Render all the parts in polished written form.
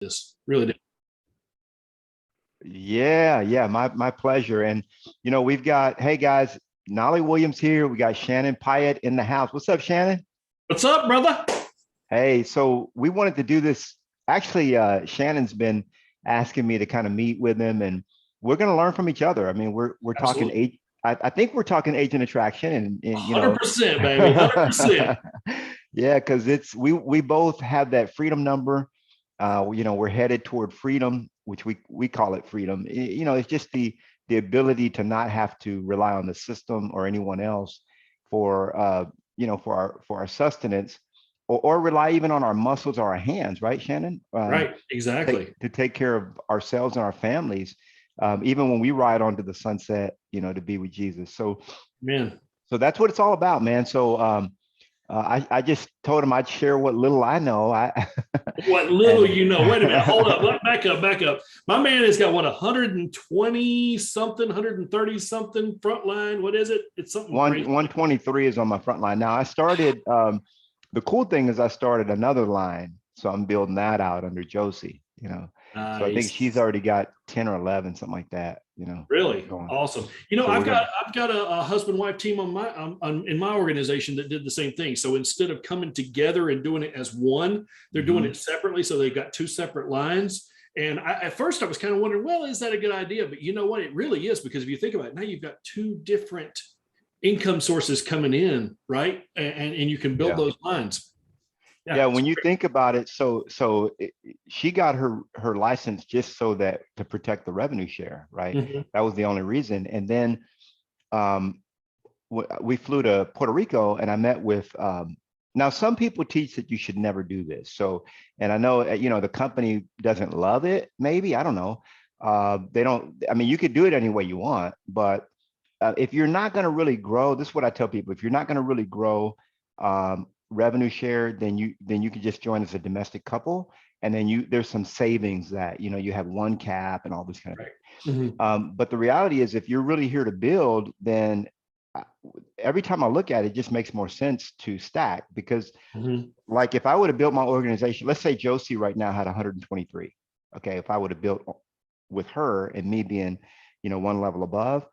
this. Really do. Yeah, my pleasure. And we've got, hey guys, Knolly Williams here. We got Shannon Pyatt in the house. What's up, Shannon? What's up, brother? Hey, so we wanted to do this. Actually, Shannon's been asking me to kind of meet with him, and we're going to learn from each other. I mean, we're talking Absolutely. age. I think we're talking agent attraction, and 100%, baby, 100%. Yeah, because we both have that freedom number. We're headed toward freedom, which we call it freedom. It's just the ability to not have to rely on the system or anyone else for for our sustenance, or rely even on our muscles or our hands, right, Shannon? Right, exactly. To take care of ourselves and our families, even when we ride onto the sunset, to be with Jesus. So, man, so that's what it's all about, man. So, I just told him I'd share what little I know. What little you know. Wait a minute. Hold up. Back up. My man has got 120 something, 130 something frontline. What is it? It's something. 123 is on my front line. Now I started, the cool thing is I started another line. So I'm building that out under Josie, Nice. So I think she's already got 10 or 11, something like that, Really going. awesome. So I've got a husband-wife team in my organization that did the same thing. So instead of coming together and doing it as one, they're doing it separately. So they've got two separate lines. And at first I was kind of wondering, well, is that a good idea? But you know what? It really is, because if you think about it, now you've got two different income sources coming in, right? And you can build those lines. Yeah, when you think about it, she got her license just so that to protect the revenue share, right? That was the only reason. And then we flew to Puerto Rico, and I met with. Now, some people teach that you should never do this. So, and I know the company doesn't love it. Maybe, I don't know. They don't. I mean, you could do it any way you want, but if you're not going to really grow, this is what I tell people: if you're not going to really grow revenue share, then you can just join as a domestic couple, and then there's some savings that you have one cap and all this kind of thing. But the reality is, if you're really here to build, then every time I look at it, it just makes more sense to stack, because like if I would have built my organization, let's say Josie right now had 123. Okay, if I would have built with her and me being one level above,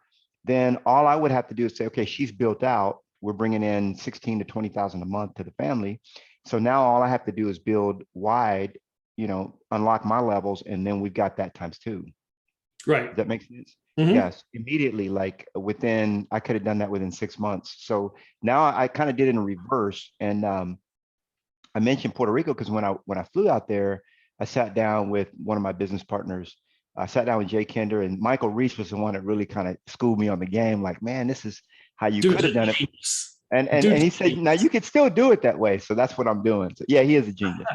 then all I would have to do is say, okay, she's built out. We're bringing in 16 to 20,000 a month to the family. So now all I have to do is build wide, unlock my levels, and then we've got that times two. Right. Does that make sense? Yes, immediately, like I could have done that within 6 months. So now I kind of did it in reverse. And I mentioned Puerto Rico because when I flew out there, I sat down with one of my business partners. I sat down with Jay Kinder, and Michael Reese was the one that really kind of schooled me on the game. Like, man, this is how you could have done it. And he said, now you could still do it that way. So that's what I'm doing. So yeah, he is a genius.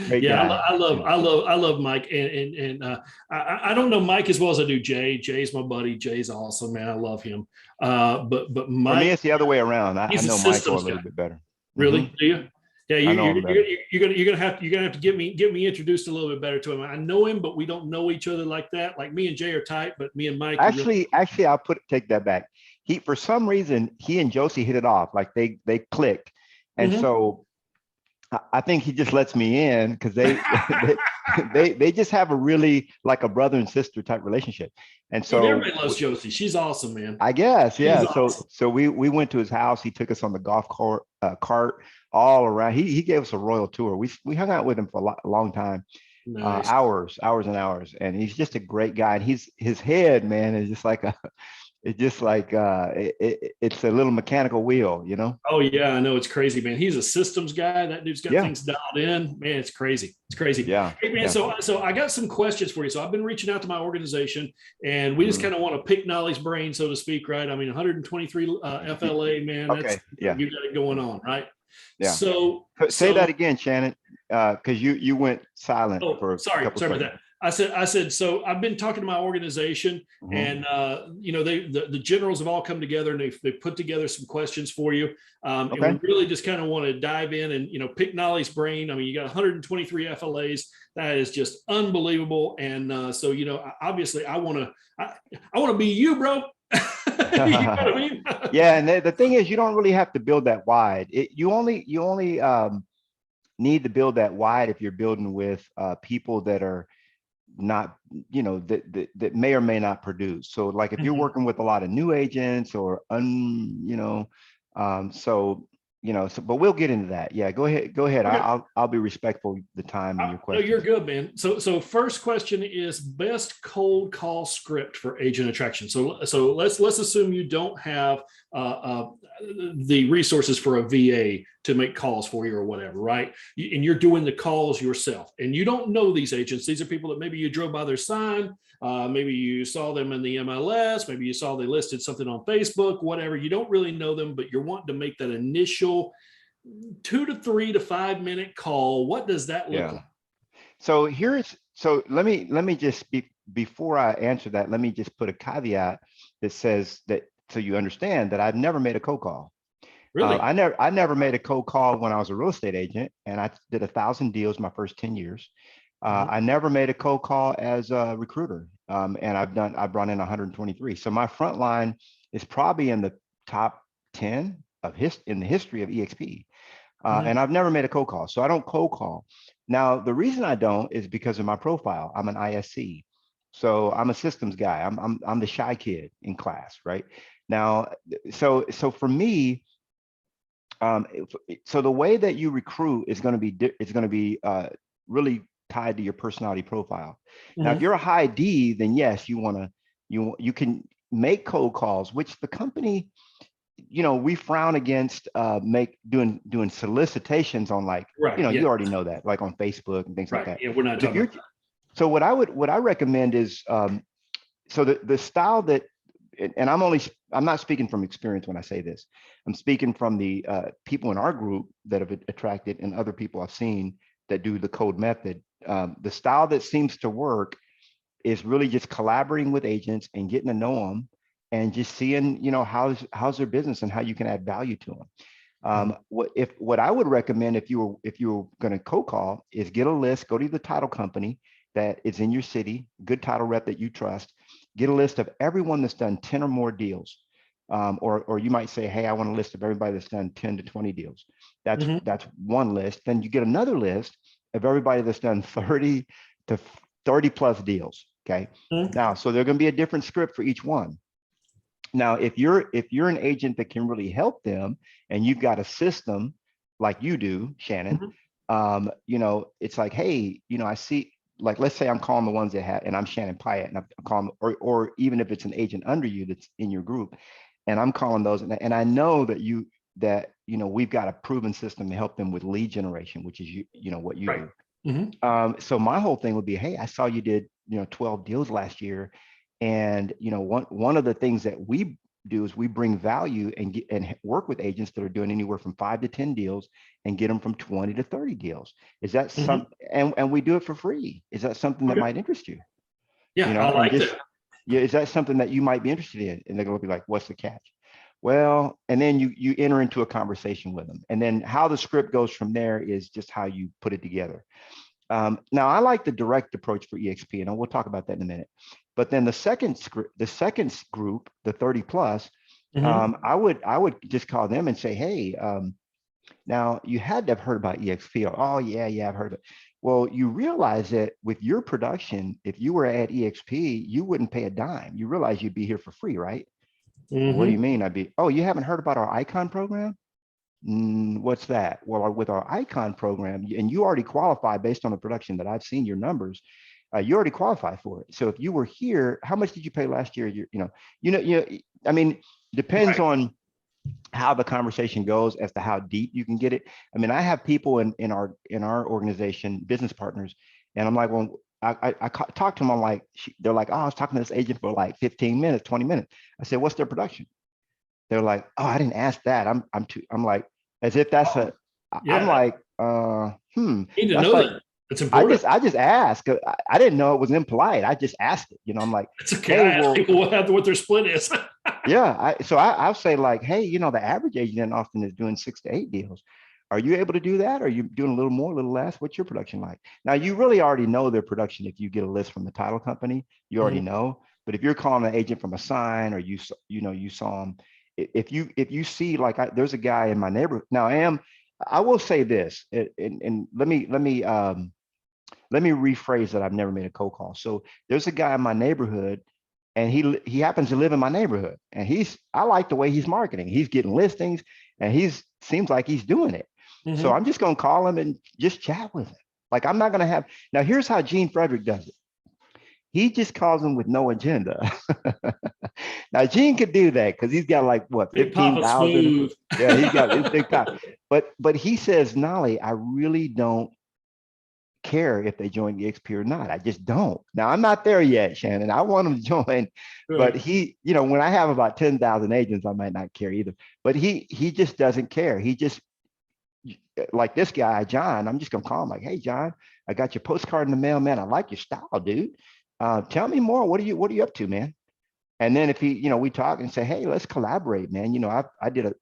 Great guy. I love Mike. And I don't know Mike as well as I do Jay. Jay's my buddy. Jay's awesome, man. I love him. But Mike, for me, it's the other way around. I know Michael a little bit better. Really? Do you? Yeah, you're gonna have to get me introduced a little bit better to him. I know him, but we don't know each other like that. Like me and Jay are tight, but me and Mike. Actually, I'll take that back. For some reason, he and Josie hit it off. Like they clicked, and so I think he just lets me in because they just have a really like a brother and sister type relationship. And so everybody loves Josie. She's awesome, man. I guess, yeah. Awesome. So we went to his house. He took us on the golf cart all around. He gave us a royal tour. We hung out with him for a long time, nice. Hours and hours. And he's just a great guy. And his head, man, is just like it's a little mechanical wheel, Oh yeah, I know, it's crazy, man. He's a systems guy. That dude's got things dialed in, man. It's crazy. Yeah. Hey man, so I got some questions for you. So I've been reaching out to my organization, and we just kind of want to pick Knolly's brain, so to speak, right? I mean, 123 FLA, man. Okay. You got it going on, right? Yeah. So say that again, Shannon, because you went silent for a sorry couple about that. I said, so I've been talking to my organization, and the generals have all come together, and they've put together some questions for you. And we really just kind of want to dive in and pick Knolly's brain. I mean, you got 123 FLAs. That is just unbelievable. And so obviously, I want to be you, bro. You know what I mean? Yeah, and the thing is, you don't really have to build that wide. You only need to build that wide if you're building with people that are not, that may or may not produce. So like if you're working with a lot of new agents or but we'll get into that. Yeah, go ahead. Okay. I'll be respectful of the time and your question. No, you're good, man. So first question is best cold call script for agent attraction. So let's assume you don't have the resources for a VA to make calls for you or whatever, right? And you're doing the calls yourself, and you don't know these agents. These are people that maybe you drove by their sign, maybe you saw them in the MLS, maybe you saw they listed something on Facebook, whatever. You don't really know them, but you're wanting to make that initial 2 to 3 to 5 minute call. What does that look like? So let me just before I answer that, let me just put a caveat that says that, so you understand that I've never made a cold call. Really? I never made a cold call when I was a real estate agent, and I did 1,000 deals my first 10 years. I never made a cold call as a recruiter, and I've brought in 123. So my front line is probably in the top 10 in the history of EXP, and I've never made a cold call. So I don't cold call. Now the reason I don't is because of my profile. I'm an ISC, so I'm a systems guy. I'm the shy kid in class, right? Now, so for me. So the way that you recruit is going to be really tied to your personality profile. Now, if you're a high D, then yes, you can make cold calls, which the company, we frown against doing solicitations on, like, you already know that, like on Facebook and things like that. Yeah, we're not talking about that. So what I recommend is, so the style that, and I'm not speaking from experience when I say this. I'm speaking from the people in our group that have attracted, and other people I've seen that do the code method. The style that seems to work is really just collaborating with agents and getting to know them, and just seeing, how's their business and how you can add value to them. What I would recommend if you were going to cold call is get a list, go to the title company that is in your city, good title rep that you trust. Get a list of everyone that's done 10 or more deals. Or you might say, hey, I want a list of everybody that's done 10 to 20 deals. That's one list. Then you get another list of everybody that's done 30 to 30 plus deals. Okay. Now, so there's going to be a different script for each one. Now, if you're an agent that can really help them, and you've got a system like you do, Shannon, it's like, hey, I see, like, let's say I'm calling the ones that have, and I'm Shannon Pyatt, and I'm calling, or even if it's an agent under you that's in your group, and I'm calling those, and I know that we've got a proven system to help them with lead generation, which is what you do. So my whole thing would be, hey, I saw you did 12 deals last year, and one of the things that we do is we bring value and work with agents that are doing anywhere from 5 to 10 deals and get them from 20 to 30 deals. Is that some, and we do it for free. Is that something that might interest you? Yeah, I like that. Yeah, is that something that you might be interested in? And they're going to be like, what's the catch? Well, and then you enter into a conversation with them. And then how the script goes from there is just how you put it together. Now, I like the direct approach for EXP, and we'll talk about that in a minute. But then the second group, the 30 plus, I would just call them and say, hey, now you had to have heard about EXP. Or, oh yeah, I've heard of it. Well, you realize that with your production, if you were at EXP, you wouldn't pay a dime. You realize you'd be here for free, right? What do you mean? Oh, you haven't heard about our Icon program? What's that? Well, with our Icon program, and you already qualify based on the production that I've seen your numbers, you already qualify for it. So if you were here, how much did you pay last year? I mean, depends on how the conversation goes as to how deep you can get it. I mean, I have people in our organization, business partners, and I'm like, well, I talk to them. I'm like, they're like, oh, I was talking to this agent for like 15 minutes, 20 minutes. I said, what's their production? They're like, oh, I didn't ask that. I'm like, as if that's I'm like, You need to that's know like, that. It's important. I just asked. I didn't know it was impolite. I just asked it. I'm like, it's okay. Hey, well, what their split is. Yeah. I'll say like, hey, the average agent in Austin is doing 6 to 8 deals. Are you able to do that? Are you doing a little more, a little less? What's your production like? Now, you really already know their production. If you get a list from the title company, you already know. But if you're calling an agent from a sign, or you saw them, if you see, like, there's a guy in my neighborhood. Now, I will say this, and let me rephrase that. I've never made a cold call. So there's a guy in my neighborhood, and he happens to live in my neighborhood, and I like the way he's marketing. He's getting listings, and seems like he's doing it. So I'm just gonna call him and just chat with him. Like, I'm not gonna have. Now here's how Gene Frederick does it. He just calls him with no agenda. Now Gene could do that because he's got like what, Big Papa 15,000. Smooth. Yeah, he's got his big top. But he says, Knolly, I really don't care if they join the XP or not. I just don't. Now I'm not there yet, Shannon. I want them to join, but Right. he, when I have about 10,000 agents, I might not care either. But he just doesn't care. He just, like this guy, John, I'm just gonna call him like, hey John, I got your postcard in the mail, man. I like your style, dude. Tell me more. What are you up to, man? And then if he, we talk and say, hey, let's collaborate, man. I did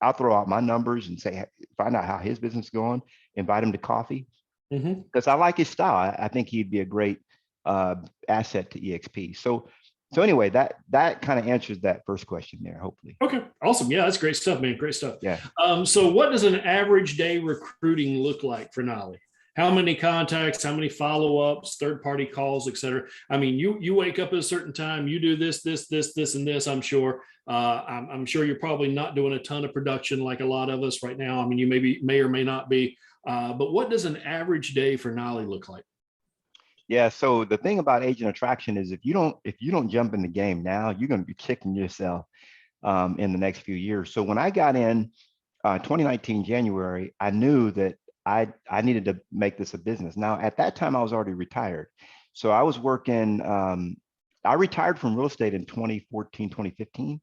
I'll throw out my numbers and say, find out how his business is going, invite him to coffee. Because I like his style. I think he'd be a great asset to EXP. So anyway, that kind of answers that first question there, hopefully. Okay, awesome. Yeah, that's great stuff, man. Great stuff. Yeah. So what does an average day recruiting look like for Knolly? How many contacts, how many follow-ups, third-party calls, et cetera? I mean, you wake up at a certain time, you do this, and this, I'm sure. I'm sure you're probably not doing a ton of production like a lot of us right now. I mean, you may or may not be. But what does an average day for Knolly look like? Yeah. So the thing about agent attraction is if you don't jump in the game now, you're going to be kicking yourself in the next few years. So when I got in 2019 January, I knew that I needed to make this a business. Now at that time I was already retired, so I was working. I retired from real estate in 2014, 2015.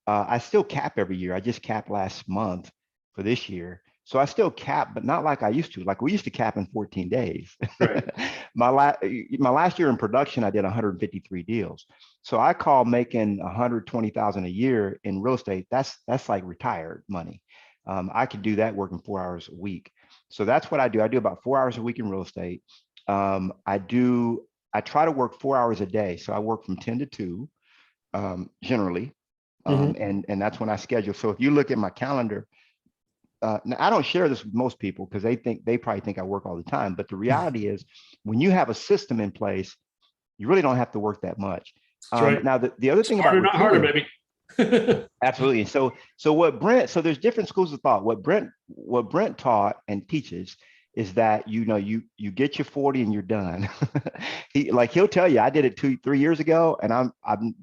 I still cap every year. I just capped last month for this year. So I still cap, but not like I used to. Like we used to cap in 14 days. Right. my last year in production, I did 153 deals. So I call making 120,000 a year in real estate. That's like retired money. I could do that working 4 hours a week. So that's what I do. I do about 4 hours a week in real estate. I try to work 4 hours a day. So I work from 10 to 2 generally. And that's when I schedule. So if you look at my calendar, now I don't share this with most people because they probably think I work all the time. But the reality is when you have a system in place, you really don't have to work that much. Right. Now the other thing Smarter, about not harder, baby. absolutely. So there's different schools of thought. What Brent taught and teaches is that you get your 40 and you're done. He'll tell you I did it 2-3 years ago and I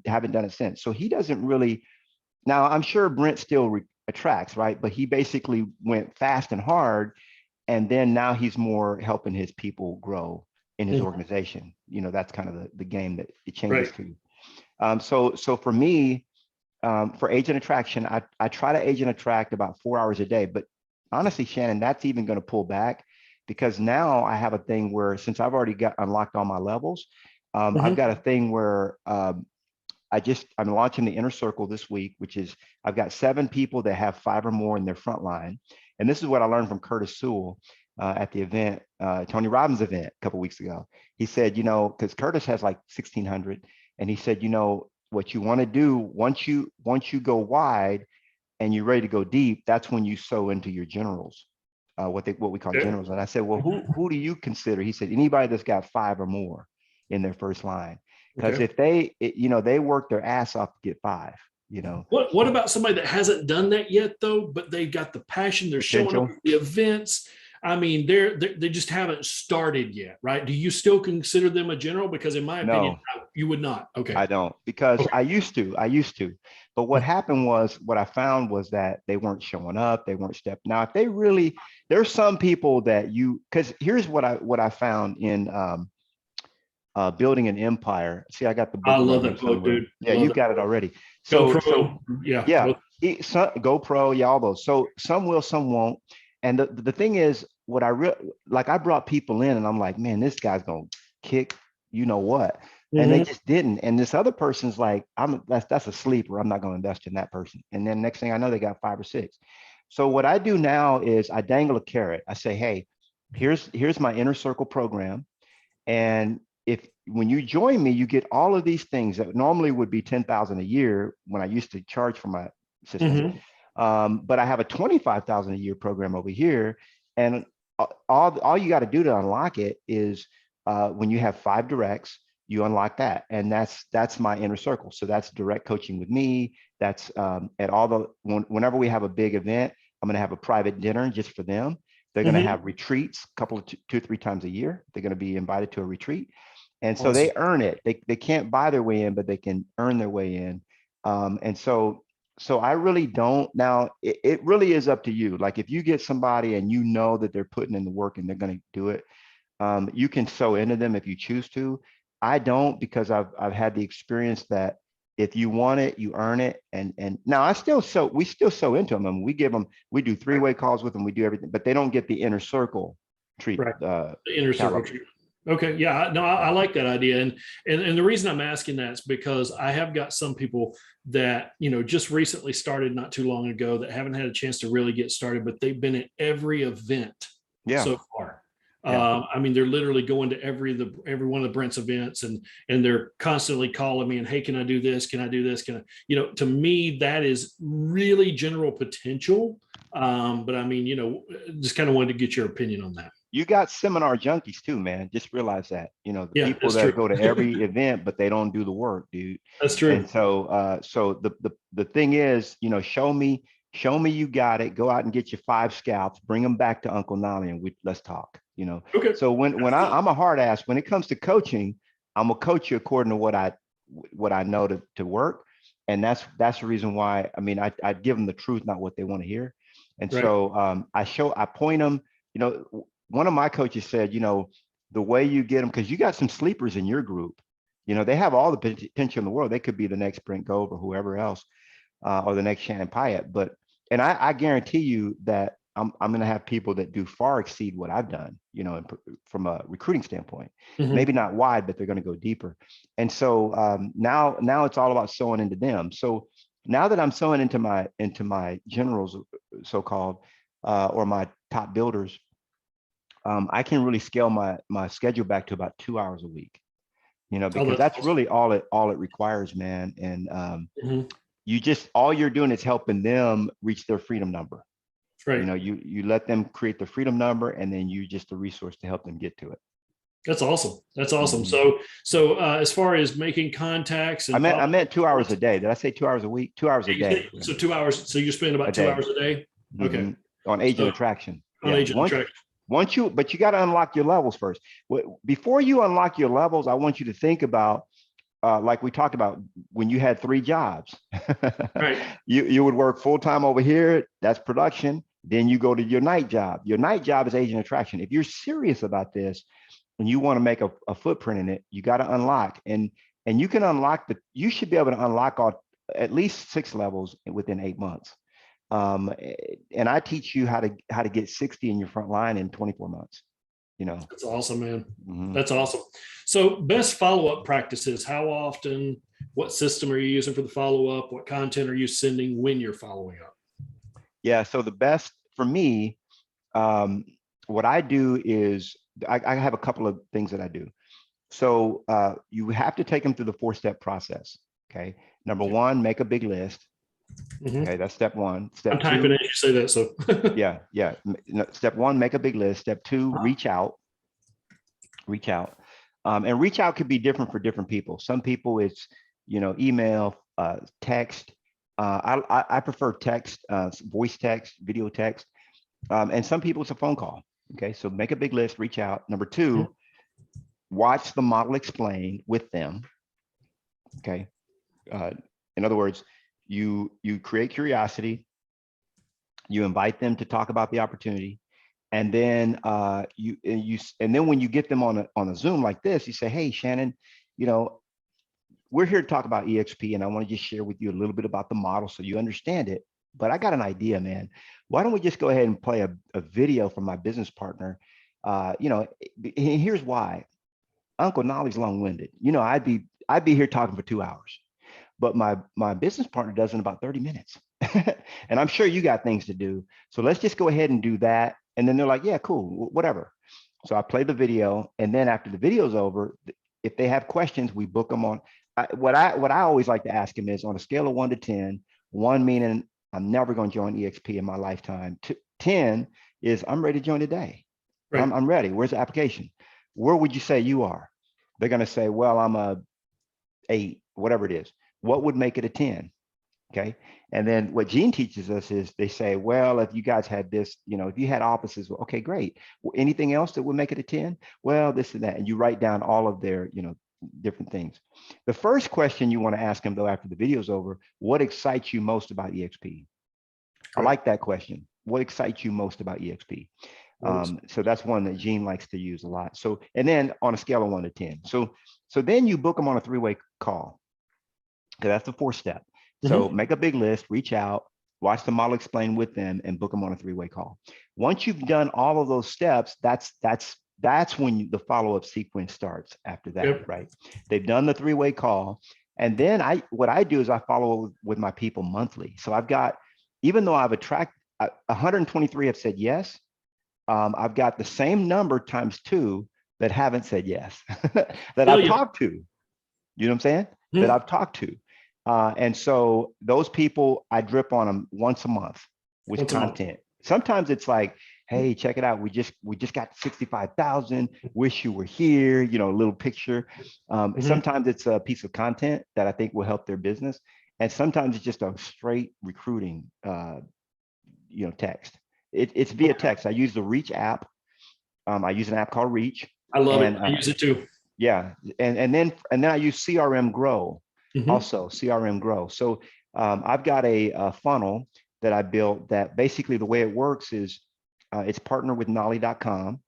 haven't done it since. So he doesn't really. Now I'm sure Brent still attracts, right? But he basically went fast and hard, and then now he's more helping his people grow in his organization. That's kind of the game that it changes to. So for me, for agent attraction, I try to agent attract about 4 hours a day. But honestly, Shannon, that's even going to pull back because now I have a thing where since I've already got unlocked all my levels, I've got a thing where I'm launching the inner circle this week, which is I've got 7 people that have 5 or more in their front line. And this is what I learned from Curtis Sewell at the event, Tony Robbins event a couple of weeks ago. He said, because Curtis has like 1,600, and he said, what you want to do once you go wide and you're ready to go deep, that's when you sow into your generals, what we call generals. And I said, well, who do you consider? He said, anybody that's got 5 or more in their first line. Because if they work their ass off to get 5, What about somebody that hasn't done that yet though, but they've got the passion, they're showing up at the events. I mean, they just haven't started yet, right? Do you still consider them a general? Because in my opinion, you would not. Okay. I don't, because I used to, but what happened was, what I found was that they weren't showing up. They weren't stepping. Now, if they really, there's some people that because here's what I found in, Building an Empire. See, I got the book. I love that book, dude. Yeah, you've got it already. GoPro, yeah. GoPro, all those. So some will, some won't. And the thing is, what I brought people in, and I'm like, man, this guy's gonna kick, what, and they just didn't. And this other person's like, that's a sleeper. I'm not gonna invest in that person. And then next thing I know, they got 5 or 6. So what I do now is I dangle a carrot. I say, hey, here's my inner circle program, and when you join me, you get all of these things that normally would be 10,000 a year when I used to charge for my system. But I have a 25,000 a year program over here. And all you got to do to unlock it is when you have 5 directs, you unlock that. And that's my inner circle. So that's direct coaching with me. That's at whenever we have a big event, I'm going to have a private dinner just for them. They're going to have retreats a couple of 2 or 3 times a year. They're going to be invited to a retreat. And so they earn it. They can't buy their way in, but they can earn their way in. And so I really don't. Now, it really is up to you. Like if you get somebody and you know that they're putting in the work and they're going to do it, you can sow into them if you choose to. I don't, because I've had the experience that if you want it, you earn it. And now we still sow into them. I mean, we do 3-way calls with them. We do everything, but they don't get the inner circle treatment. The inner circle treatment. Okay. Yeah, no, I like that idea. And the reason I'm asking that is because I have got some people that, just recently started not too long ago that haven't had a chance to really get started, but they've been at every event so far. Yeah. I mean, they're literally going to every one of the Brent's events, and they're constantly calling me and, hey, can I do this? Can I do this? Can I, to me, that is really general potential. But I mean, just kind of wanted to get your opinion on that. You got seminar junkies too, man. Just realize that, the people that go to every event, but they don't do the work, dude. That's true. And so, the thing is, show me you got it. Go out and get your 5 scalps, bring them back to Uncle Knolly, and let's talk. Okay. So when I'm a hard ass, when it comes to coaching, I'm gonna coach you according to what I know to work, and that's the reason why. I mean, I give them the truth, not what they want to hear, and so I point them. One of my coaches said, the way you get them, because you got some sleepers in your group. They have all the potential in the world. They could be the next Brent Gove or whoever else, or the next Shannon Pyatt. And I guarantee you that I'm going to have people that do far exceed what I've done, from a recruiting standpoint. Maybe not wide, but they're going to go deeper. And so now it's all about sewing into them. So now that I'm sewing into my generals, so-called, or my top builders, I can really scale my schedule back to about 2 hours a week, because that's really all it requires, man. And all you're doing is helping them reach their freedom number. Right. You let them create the freedom number, and then you just a resource to help them get to it. That's awesome. That's awesome. So as far as making contacts, and I meant 2 hours a day. Did I say 2 hours a week? 2 hours a day. So 2 hours. So you're spending about 2 hours a day. Okay. On agent attraction. On agent attraction. But you got to unlock your levels first. Before you unlock your levels, I want you to think about, like we talked about, when you had 3 jobs. Right. You would work full-time over here. That's production. Then you go to your night job. Your night job is agent attraction. If you're serious about this and you want to make a footprint in it, you got to unlock. And you can unlock you should be able to unlock at least 6 levels within 8 months. And I teach you how to get 60 in your front line in 24 months. That's awesome, man. That's awesome. So best follow-up practices, how often, what system are you using for the follow-up? What content are you sending when you're following up? Yeah. So the best for me, what I do is I have a couple of things that I do. So you have to take them through the 4-step process. Okay. Number 1, make a big list. Okay, that's step 1. Step I'm typing 2, as you say that. So yeah. Step 1, make a big list. Step 2, reach out. And reach out could be different for different people. Some people it's email, text. I prefer text, voice text, video text, and some people it's a phone call. Okay, so make a big list, reach out. Number 2, watch the model explain with them. Okay, in other words, you create curiosity, you invite them to talk about the opportunity, and then then when you get them on a Zoom like this, you say, hey, Shannon, we're here to talk about EXP, and I want to just share with you a little bit about the model so you understand it. But I got an idea, man. Why don't we just go ahead and play a video from my business partner? Here's why. Uncle Knolly's long-winded. I'd be here talking for 2 hours. But my business partner does in about 30 minutes. And I'm sure you got things to do. So let's just go ahead and do that. And then they're like, yeah, cool, whatever. So I play the video. And then after the video's over, if they have questions, we book them on. What I always like to ask them is, on a scale of 1 to 10, 1 meaning I'm never going to join EXP in my lifetime. 10 is I'm ready to join today. Right. I'm ready. Where's the application? Where would you say you are? They're going to say, well, I'm a 8, whatever it is. What would make it a 10? Okay. And then what Gene teaches us is they say, well, if you guys had this, if you had offices, well, okay, great. Well, anything else that would make it a 10? Well, this and that. And you write down all of their, different things. The first question you want to ask them though, after the video's over, what excites you most about EXP? I like that question. What excites you most about EXP? So that's one that Gene likes to use a lot. So, and then on a scale of 1 to 10. So then you book them on a 3-way call. Okay, that's the 4th step. So make a big list, reach out, watch the model explain with them, and book them on a 3-way call. Once you've done all of those steps, that's when the follow-up sequence starts after that, right? They've done the 3-way call. And then what I do is I follow with my people monthly. So I've got, even though I've attracted 123 have said yes, I've got the same number times 2 that haven't said yes, that I've talked to. You know what I'm saying? That I've talked to. And so those people, I drip on them once a month with content. Sometimes it's like, hey, check it out. We just got 65,000. Wish you were here, a little picture. Sometimes it's a piece of content that I think will help their business. And sometimes it's just a straight recruiting, text. It's via text. I use the Reach app. I use an app called Reach. I love it. I use it too. Yeah. And then I use CRM Grow. Also CRM Grow. So I've got a funnel that I built that basically the way it works is it's partnered with Knolly.com.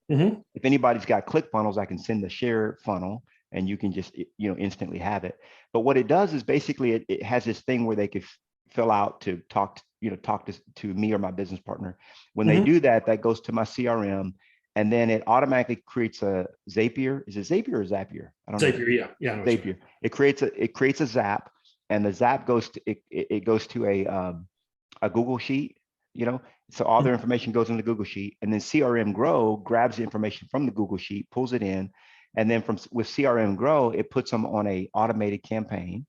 If anybody's got ClickFunnels, I can send the share funnel and you can just, instantly have it. But what it does is basically it has this thing where they could fill out to talk to me or my business partner. When they do that, that goes to my CRM. And then it automatically creates a Zapier. Is it Zapier or Zapier? I don't know. Zapier, yeah. Zapier. It creates a Zap, and the Zap goes to it goes to a Google Sheet. So all their information goes in the Google Sheet, and then CRM Grow grabs the information from the Google Sheet, pulls it in, and then with CRM Grow, it puts them on a automated campaign,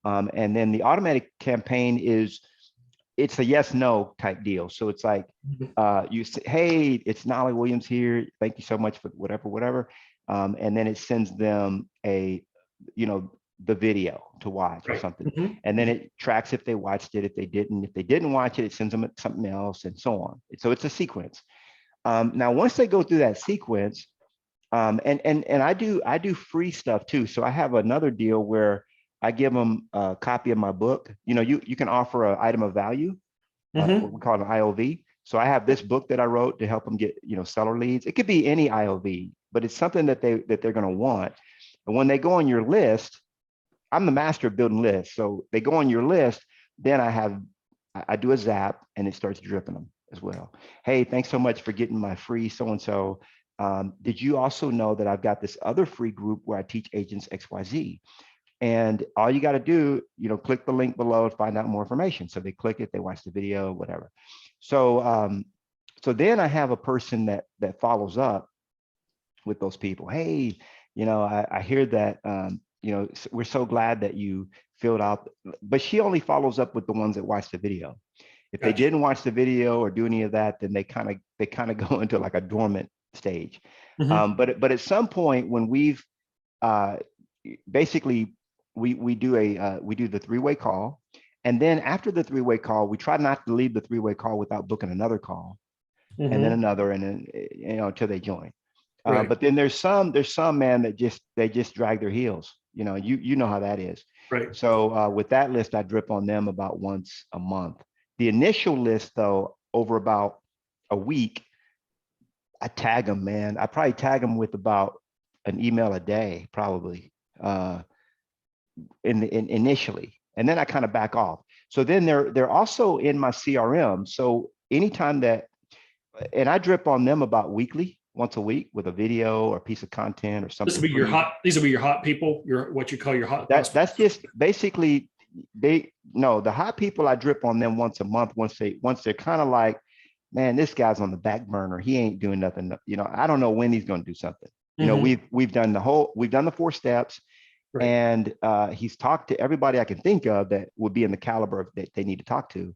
and then the automatic campaign it's a yes, no type deal. So it's like, you say, hey, it's Knolly Williams here. Thank you so much for whatever. And then it sends them the video to watch or something. And then it tracks if they watched it. If they didn't watch it, it sends them something else and so on. So it's a sequence. Now, once they go through that sequence, and I do free stuff too. So I have another deal where I give them a copy of my book. You can offer an item of value, what we call an IOV. So I have this book that I wrote to help them get, seller leads. It could be any IOV, but it's something that they're going to want. And when they go on your list, I'm the master of building lists. So they go on your list, then I do a Zap and it starts dripping them as well. Hey, thanks so much for getting my free so-and-so. Did you also know that I've got this other free group where I teach agents XYZ? And all you got to do, click the link below to find out more information. So they click it, they watch the video, whatever. So, so then I have a person that follows up with those people. Hey, I hear that, we're so glad that you filled out, but she only follows up with the ones that watch the video. If they didn't watch the video or do any of that, then they kind of go into like a dormant stage. But at some point when we've basically we do the 3-way call, and then after the 3-way call, we try not to leave the 3-way call without booking another call, and then another, and then until they join. But then there's some man that they just drag their heels. You know how that is. Right. So with that list, I drip on them about once a month. The initial list, though, over about a week, I tag them, man. I probably tag them with about an email a day, probably. Initially, and then I kind of back off. So then they're also in my CRM. So anytime and I drip on them about weekly, once a week, with a video or a piece of content or something. These will be your hot people, what you call your hot. That's just basically the hot people. I drip on them once a month. Once they're kind of like, man, this guy's on the back burner. He ain't doing nothing. I don't know when he's going to do something. We've done the 4 steps. Right. And he's talked to everybody I can think of that would be in the caliber that they need to talk to.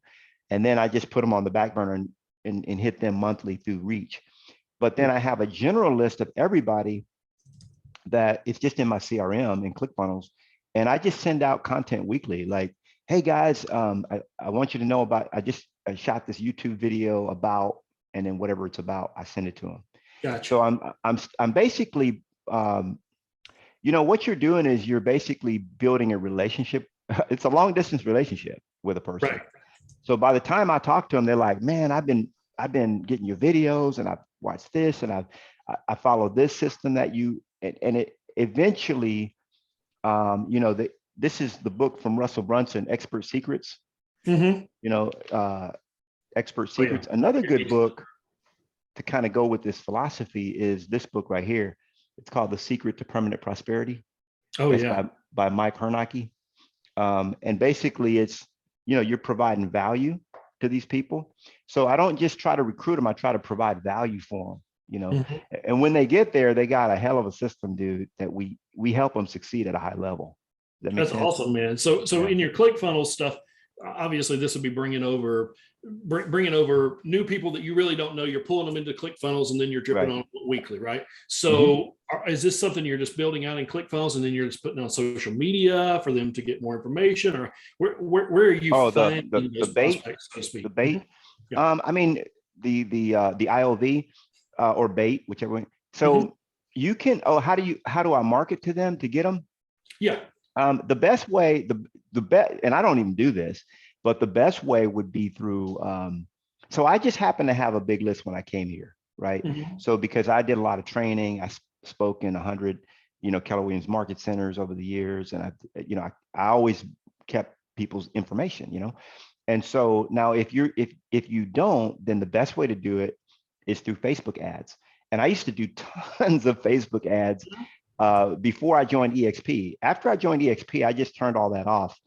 And then I just put them on the back burner and hit them monthly through reach. But then I have a general list of everybody that it's just in my CRM and ClickFunnels. And I just send out content weekly, like, hey guys, I want you to know about, I shot this YouTube video about, and then whatever it's about, I send it to them. Gotcha. So I'm basically, what you're doing is you're basically building a relationship. It's a long distance relationship with a person. Right. So by the time I talk to them, they're like, man, I've been getting your videos and I've watched this and I follow this system that you, and it eventually, this is the book from Russell Brunson, Expert Secrets. Mm-hmm. Expert Secrets. Another good book to kind of go with this philosophy is this book right here. It's called The Secret to Permanent Prosperity. Oh, it's yeah. by Mike Hernacki. And basically it's, you're providing value to these people. So I don't just try to recruit them. I try to provide value for them, Mm-hmm. And when they get there, they got a hell of a system, dude, that we help them succeed at a high level. Does that make That's sense? awesome, man. So Yeah. in your ClickFunnels stuff, obviously this would be bringing over new people that you really don't know. You're pulling them into ClickFunnels and then you're dripping on weekly, right? So is this something you're just building out in ClickFunnels and then you're just putting on social media for them to get more information, or where are you finding those prospects, so to speak? The bait. Yeah. I mean the IOV or bait, whichever way. So you can. Oh, how do I market to them to get them? Yeah. The best way, the best, and I don't even do this, but the best way would be through. So I just happened to have a big list when I came here, right? So because I did a lot of training, I spoke in 100, Keller Williams market centers over the years, and I always kept people's information, And so now if you don't, then the best way to do it is through Facebook ads. And I used to do tons of Facebook ads before I joined EXP. After I joined EXP, I just turned all that off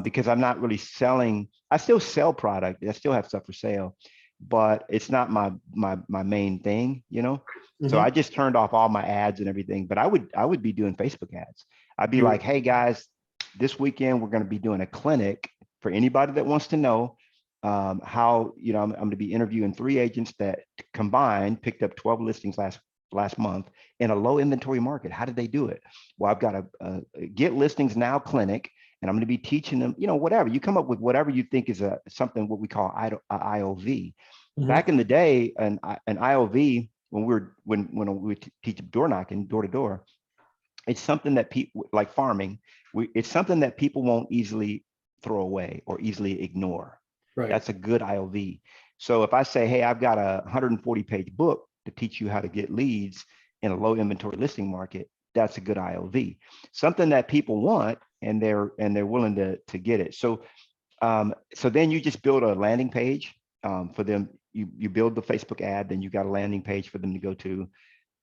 because I'm not really selling. I still sell product. I still have stuff for sale, but it's not my main thing, So I just turned off all my ads and everything. But I would be doing Facebook ads. I'd be like, hey guys, this weekend we're going to be doing a clinic for anybody that wants to know how, I'm going to be interviewing 3 agents that combined picked up 12 listings last month in a low inventory market. How did they do it? Well, I've got a Get Listings Now clinic, and I'm going to be teaching them, whatever. You come up with whatever you think is something what we call IOV. Back in the day, an IOV, when we teach door knocking, door to door, it's something that people like farming. It's something that people won't easily throw away or easily ignore. Right. That's a good IOV. So if I say, hey, I've got a 140-page book to teach you how to get leads in a low inventory listing market, that's a good IOV. Something that people want and they're willing to get it. So so then you just build a landing page for them. You build the Facebook ad, then you got a landing page for them to go to.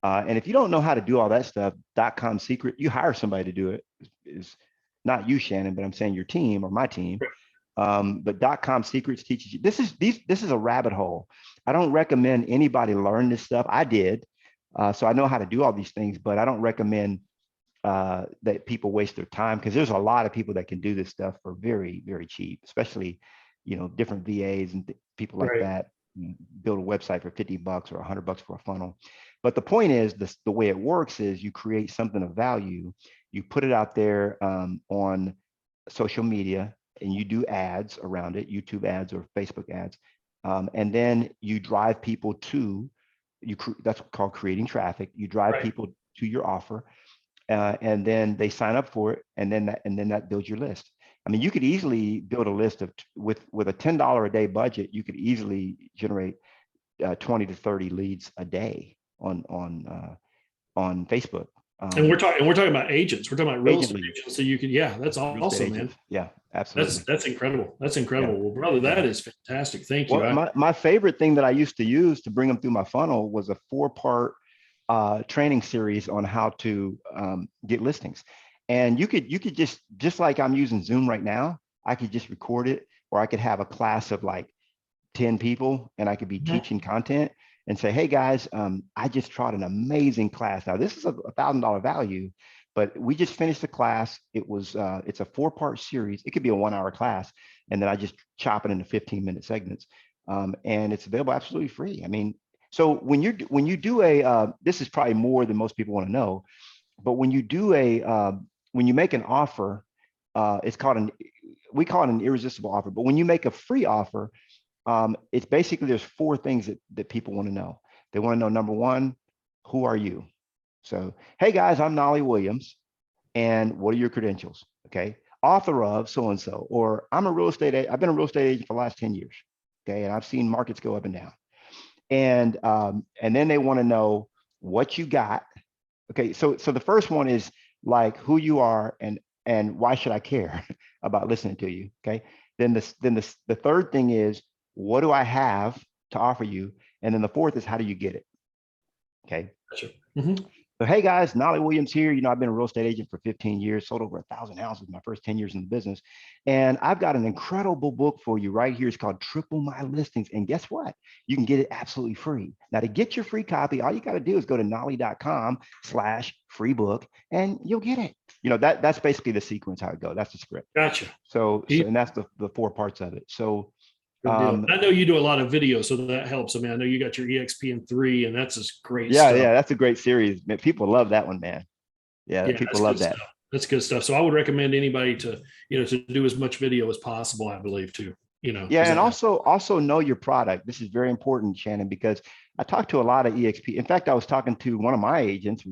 And if you don't know how to do all that stuff, .com secret, you hire somebody to do it. Is not you, Shannon, but I'm saying your team or my team. But .com secrets teaches you. This is a rabbit hole. I don't recommend anybody learn this stuff. I did, so I know how to do all these things, but I don't recommend that people waste their time, because there's a lot of people that can do this stuff for very, very cheap, especially different VAs and people like that. Build a website for $50 or $100 for a funnel. But the point is, the way it works is you create something of value, you put it out there on social media, and you do ads around it, YouTube ads or Facebook ads. And then you drive people to, that's called creating traffic. You drive people to your offer, and then they sign up for it. And then that builds your list. I mean, you could easily build a list of, with a $10 a day budget, you could easily generate 20 to 30 leads a day on Facebook. And we're talking about agents. We're talking about real estate agents. So you can, that's awesome, man. Yeah, absolutely. That's incredible. That's incredible. Well, brother, that is fantastic. Thank you. Well, my favorite thing that I used to use to bring them through my funnel was a 4-part training series on how to get listings. And you could just like I'm using Zoom right now, I could just record it, or I could have a class of like 10 people and I could be teaching content and say, hey guys, I just taught an amazing class. Now this is a $1,000 value, but we just finished the class. It was, it's a 4-part series. It could be a 1-hour class. And then I just chop it into 15-minute segments. And it's available absolutely free. I mean, so when you do a, this is probably more than most people want to know, but when you do when you make an offer, it's called we call it an irresistible offer. But when you make a free offer, it's basically, there's 4 things that people want to know. They want to know, number one, who are you? So, hey guys, I'm Knolly Williams, and what are your credentials? Okay, author of so-and-so, or I've been a real estate agent for the last 10 years. Okay, and I've seen markets go up and down. And then they want to know what you got. Okay, so the first one is like who you are and why should I care about listening to you? Okay, then the third thing is, what do I have to offer you? And then the fourth is, how do you get it? Okay. Gotcha. Mm-hmm. So, hey guys, Knolly Williams here. I've been a real estate agent for 15 years, sold over 1,000 houses my first 10 years in the business. And I've got an incredible book for you right here. It's called Triple My Listings. And guess what? You can get it absolutely free. Now, to get your free copy, all you got to do is go to knolly.com/free book and you'll get it. That's basically the sequence, how it goes. That's the script. Gotcha. So and that's the 4 parts of it. So, I know you do a lot of videos, so that helps. I mean, I know you got your EXP3, and that's just great yeah, stuff. Yeah, that's a great series. Man, people love that one, man. Yeah, people love that. Stuff. That's good stuff. So I would recommend anybody to do as much video as possible, I believe, too. Yeah, and also know your product. This is very important, Shannon, because I talked to a lot of EXP. In fact, I was talking to one of my agents,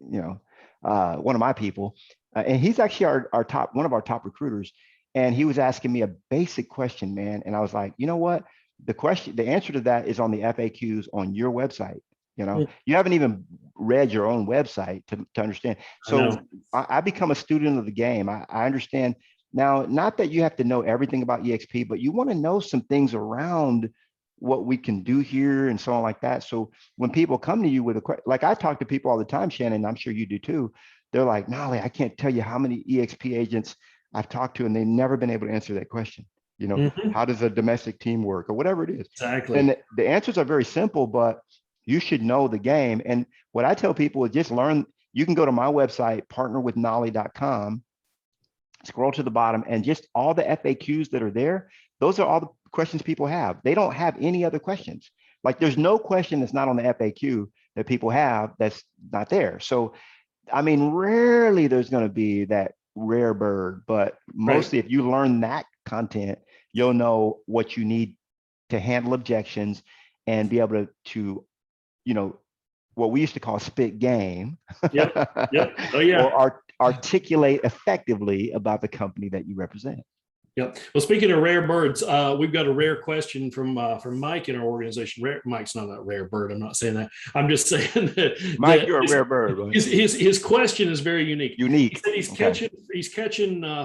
one of my people, and he's actually one of our top recruiters. And he was asking me a basic question, man. And I was like, you know what? The answer to that is on the FAQs on your website. You haven't even read your own website to understand. So I become a student of the game. I understand now, not that you have to know everything about EXP, but you want to know some things around what we can do here and so on like that. So when people come to you with a question, like I talk to people all the time, Shannon, I'm sure you do too. They're like, Knolly, I can't tell you how many EXP agents I've talked to, and they've never been able to answer that question. How does a domestic team work or whatever it is? Exactly. And the answers are very simple, but you should know the game. And what I tell people is just learn. You can go to my website, partnerwithnolly.com, scroll to the bottom, and just all the FAQs that are there, those are all the questions people have. They don't have any other questions. Like there's no question that's not on the FAQ that people have that's not there. So, I mean, rarely there's going to be that rare bird, but mostly if you learn that content, you'll know what you need to handle objections and be able to what we used to call spit game. Yep. Oh yeah. Or articulate effectively about the company that you represent. Yep. Well, speaking of rare birds, we've got a rare question from Mike in our organization. Mike's not a rare bird. I'm not saying that. I'm just saying that Mike, you're a rare bird. Right? His question is very unique. He's catching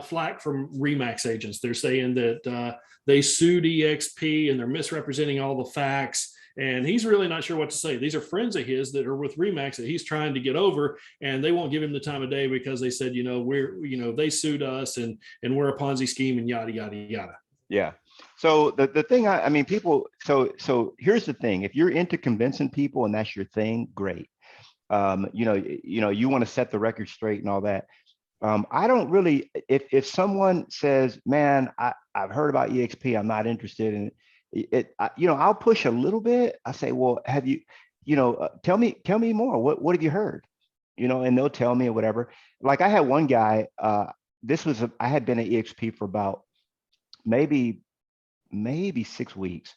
flack from Remax agents. They're saying that they sued EXP and they're misrepresenting all the facts. And he's really not sure what to say. These are friends of his that are with Remax that he's trying to get over, and they won't give him the time of day because they said, they sued us and we're a Ponzi scheme and yada, yada, yada. Yeah. So the thing, I mean, people, so here's the thing. If you're into convincing people and that's your thing, great. You want to set the record straight and all that. I don't really, if someone says, man, I've heard about EXP, I'm not interested in it, I'll push a little bit. I say, well, have you, tell me more. What have you heard? And they'll tell me or whatever. Like I had one guy, I had been at EXP for about maybe 6 weeks.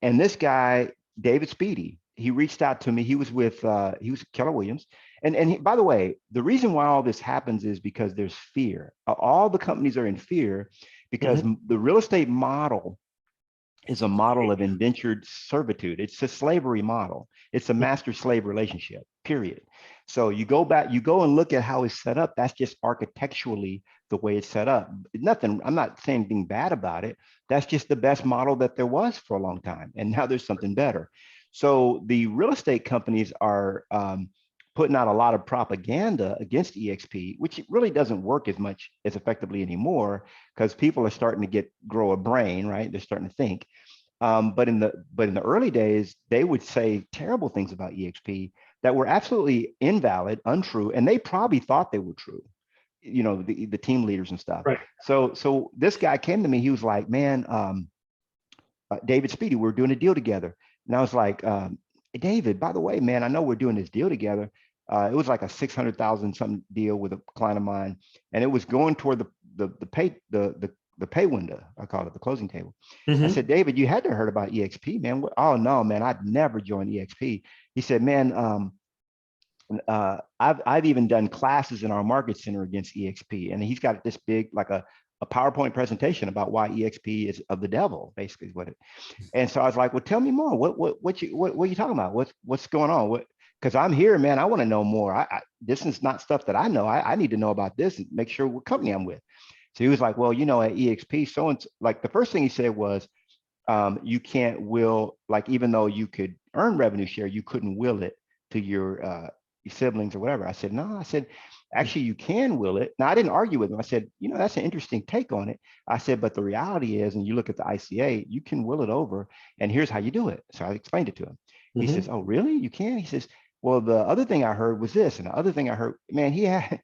And this guy, David Speedy, he reached out to me. He was with Keller Williams. And by the way, the reason why all this happens is because there's fear. All the companies are in fear because the real estate model is a model of indentured servitude. It's a slavery model. It's a master-slave relationship, period. So you go and look at how it's set up. That's just architecturally the way it's set up. Nothing, I'm not saying anything bad about it. That's just the best model that there was for a long time. And now there's something better. So the real estate companies are putting out a lot of propaganda against EXP, which really doesn't work as effectively anymore because people are starting to grow a brain, right? They're starting to think. But in the early days, they would say terrible things about EXP that were absolutely invalid, untrue, and they probably thought they were true, the team leaders and stuff. Right. So this guy came to me, he was like, man, David Speedy, we're doing a deal together. And I was like, hey, David, by the way, man, I know we're doing this deal together. It was like a 600,000 something deal with a client of mine, and it was going toward the pay window. I call it the closing table. I said, David, you had to heard about EXP, man. Oh no, man, I'd never joined EXP. He said, man, I've even done classes in our market center against EXP, and he's got this big, like a PowerPoint presentation about why EXP is of the devil, basically is what it. And so I was like, well, tell me more. What are you talking about? What's going on? Because I'm here, man. I want to know more. This is not stuff that I know. I need to know about this and make sure what company I'm with. So he was like, well, at EXP, so and like the first thing he said was, you can't will, like, even though you could earn revenue share, you couldn't will it to your siblings or whatever. I said, no, I said, actually, you can will it. Now, I didn't argue with him. I said, that's an interesting take on it. I said, but the reality is, and you look at the ICA, you can will it over, and here's how you do it. So I explained it to him. He says, oh, really? You can? He says, well, the other thing I heard was this, and the other thing I heard, man, he had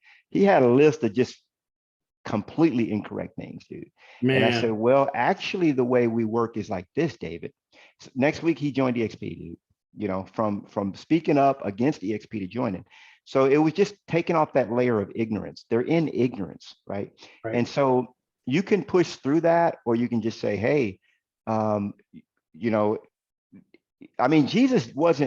a list of just completely incorrect things, dude. Man. And I said, well, actually, the way we work is like this, David. So next week, he joined EXP, dude, from speaking up against EXP to joining. So it was just taking off that layer of ignorance. They're in ignorance, right? And so you can push through that, or you can just say, hey, Jesus was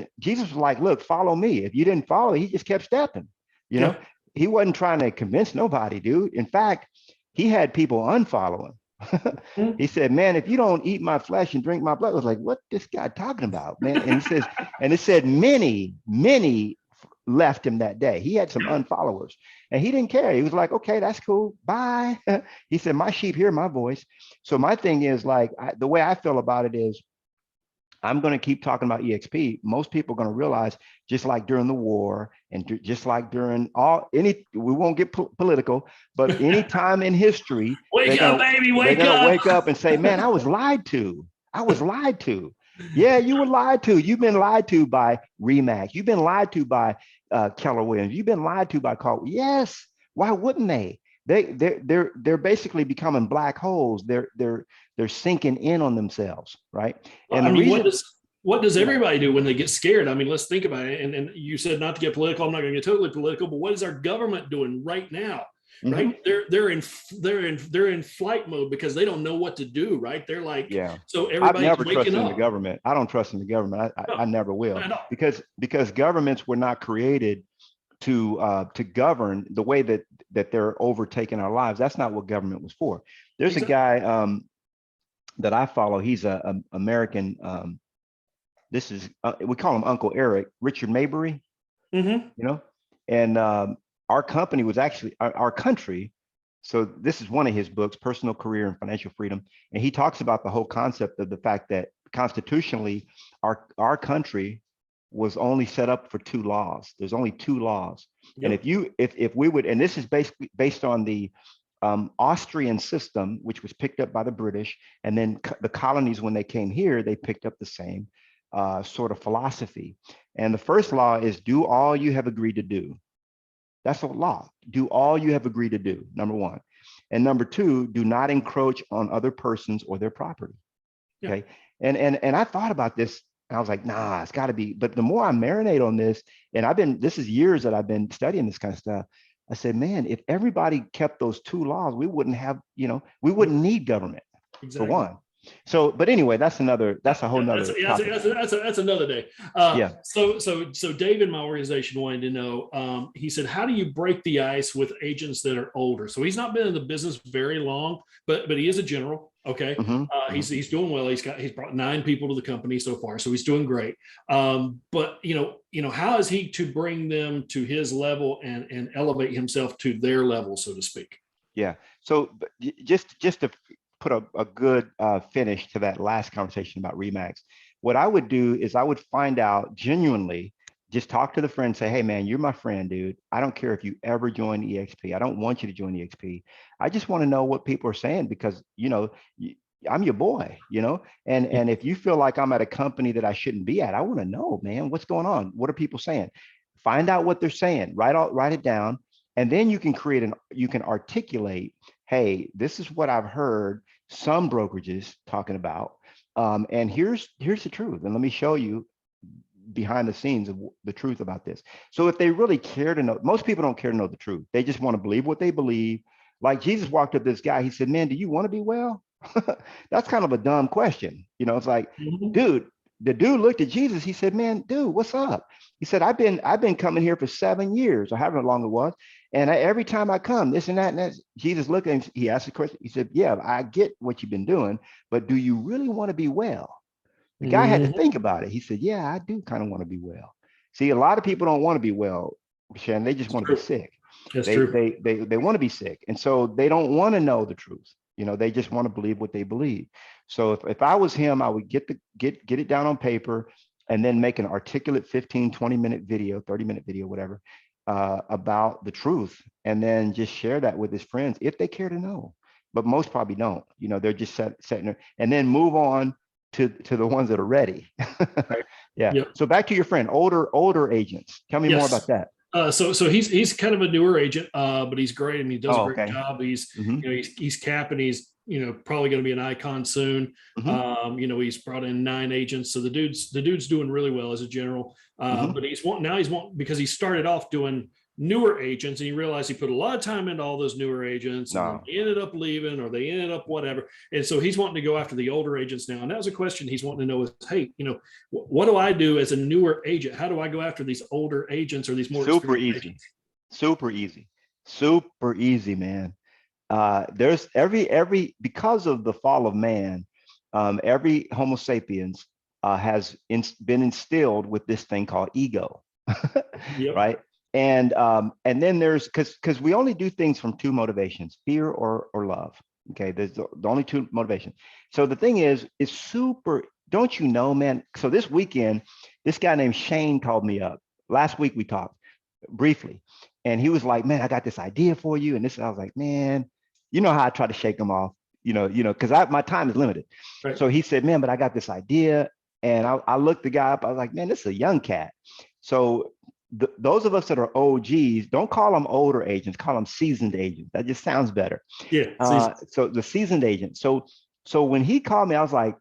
like, look, follow me. If you didn't follow, he just kept stepping, know, he wasn't trying to convince nobody, dude. In fact, he had people unfollow him. He said, man, if you don't eat my flesh and drink my blood, I was like, what this guy talking about, man? And he says, and it said many left him that day. He had some unfollowers, and he didn't care. He was like, okay, that's cool. Bye. He said, my sheep hear my voice. So my thing is, like, the way I feel about it is, I'm going to keep talking about EXP. Most people are going to realize, just like during the war, and just like during we won't get political, but any time in history, wake up, baby, wake up. They're going to wake up and say, man, I was lied to. I was lied to. Yeah, you were lied to. You've been lied to by Remax. You've been lied to by Keller Williams. You've been lied to by Carl. Yes. Why wouldn't they? They're basically becoming black holes. They're sinking in on themselves, right? And I mean, what does everybody do when they get scared? I mean, let's think about it. And you said not to get political. I'm not going to get totally political, but what is our government doing right now? Right? They're in flight mode because they don't know what to do. Right? They're like, so everybody's I've never waking trusted up. the government. I don't trust in the government. I never will, because governments were not created to govern the way that they're overtaking our lives. That's not what government was for. There's a guy that I follow. He's a American. This is we call him Uncle Eric, Richard Maybury. And our company was actually our country. So this is one of his books, Personal Career and Financial Freedom, and he talks about the whole concept of the fact that constitutionally, our country was only set up for 2 laws. There's only 2 laws. And if we would, and this is basically based on the Austrian system, which was picked up by the British, and then the colonies, when they came here, they picked up the same sort of philosophy. And the first law is, do all you have agreed to do. That's a law. Do all you have agreed to do, number 1. And number 2, do not encroach on other persons or their property. Okay. And I thought about this. And I was like, nah, it's got to be. But the more I marinate on this, and this is years that I've been studying this kind of stuff. I said, man, if everybody kept those 2 laws, we wouldn't have, we wouldn't need government, for one. So, but anyway, that's a whole nother topic. That's another day. So Dave in my organization wanted to know, he said, how do you break the ice with agents that are older? So he's not been in the business very long, but he is a general. Okay. He's doing well. He's brought 9 people to the company so far. So he's doing great. But how is he to bring them to his level and elevate himself to their level, so to speak? Yeah. So just to put a good finish to that last conversation about Remax, what I would do is I would find out genuinely, just talk to the friend, say, hey man, you're my friend, dude. I don't care if you ever join EXP. I don't want you to join EXP. I just want to know what people are saying, because, I'm your boy, and if you feel like I'm at a company that I shouldn't be at, I want to know, man, what's going on? What are people saying? find out what they're saying, write it down, and then you can you can articulate, hey, this is what I've heard some brokerages talking about. And here's the truth. And let me show you behind the scenes of the truth about this. So if they really care to know, most people don't care to know the truth. They just want to believe what they believe. Like Jesus walked up to this guy, he said, man, do you want to be well? That's kind of a dumb question. You know, it's like, dude, the dude looked at Jesus. He said, man, dude, what's up? He said, I've been coming here for 7 years or however long it was. And every time I come, this and that, and that. Jesus looked at him, he asked the question. He said, yeah, I get what you've been doing, but do you really want to be well? The guy had to think about it. He said, yeah, I do kind of want to be well. See, a lot of people don't want to be well, Shannon. They just want to be sick. That's true. They want to be sick. And so they don't want to know the truth. You know, they just want to believe what they believe. So if I was him, I would get it down on paper and then make an articulate 15, 20-minute video, 30-minute video, whatever, about the truth. And then just share that with his friends if they care to know. But most probably don't. You know, they're just setting there and then move on to the ones that are ready. Yeah. Yep. So back to your friend, older agents. Tell me more about that. So he's kind of a newer agent, but he's great and he does a great job. He's you know he's capping. He's probably going to be an icon soon. He's brought in 9 agents, so the dude's doing really well as a general. But he's because he started off doing newer agents and he realized he put a lot of time into all those newer agents and they ended up leaving or they ended up whatever. And so he's wanting to go after the older agents now. And that was a question he's wanting to know is, hey, what do I do as a newer agent? How do I go after these older agents or these more super easy, man. There's because of the fall of man, every Homo sapiens has been instilled with this thing called ego, right? And then there's because we only do things from 2 motivations, fear or love. Okay, there's the only 2 motivations. So the thing is, it's super, don't you know, man? So this weekend, this guy named Shane called me up. Last week we talked briefly, and he was like, man, I got this idea for you. And I was like, man, you know how I try to shake him off, because my time is limited. Right. So he said, man, but I got this idea. And I looked the guy up. I was like, man, this is a young cat. So those of us that are OGs, don't call them older agents, call them seasoned agents. That just sounds better. Yeah. So the seasoned agent. So when he called me, I was like,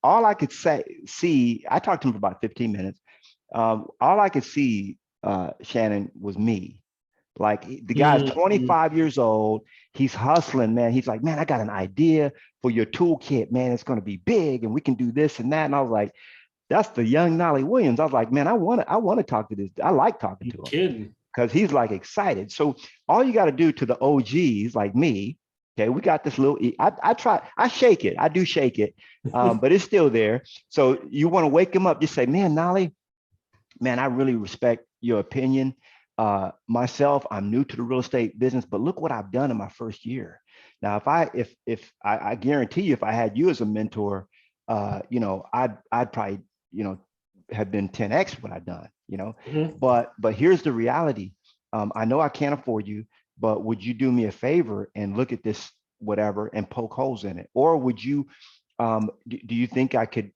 all I could see, I talked to him for about 15 minutes. All I could see, Shannon, was me. Like the guy's 25 years old. He's hustling, man. He's like, man, I got an idea for your toolkit, man. It's going to be big and we can do this and that. And I was like, that's the young Knolly Williams. I was like, man, I want to talk to this. I like talking to him because he's like excited. So all you got to do to the OGs like me, okay, we got this little, I shake it. I do shake it, but it's still there. So you want to wake him up, just say, man, Knolly, man, I really respect your opinion. Myself, I'm new to the real estate business, but look what I've done in my first year. Now, if I guarantee you, if I had you as a mentor, I'd probably, have been 10x what I've done, but here's the reality. I know I can't afford you, but would you do me a favor and look at this, whatever, and poke holes in it? Or would you, do you think I could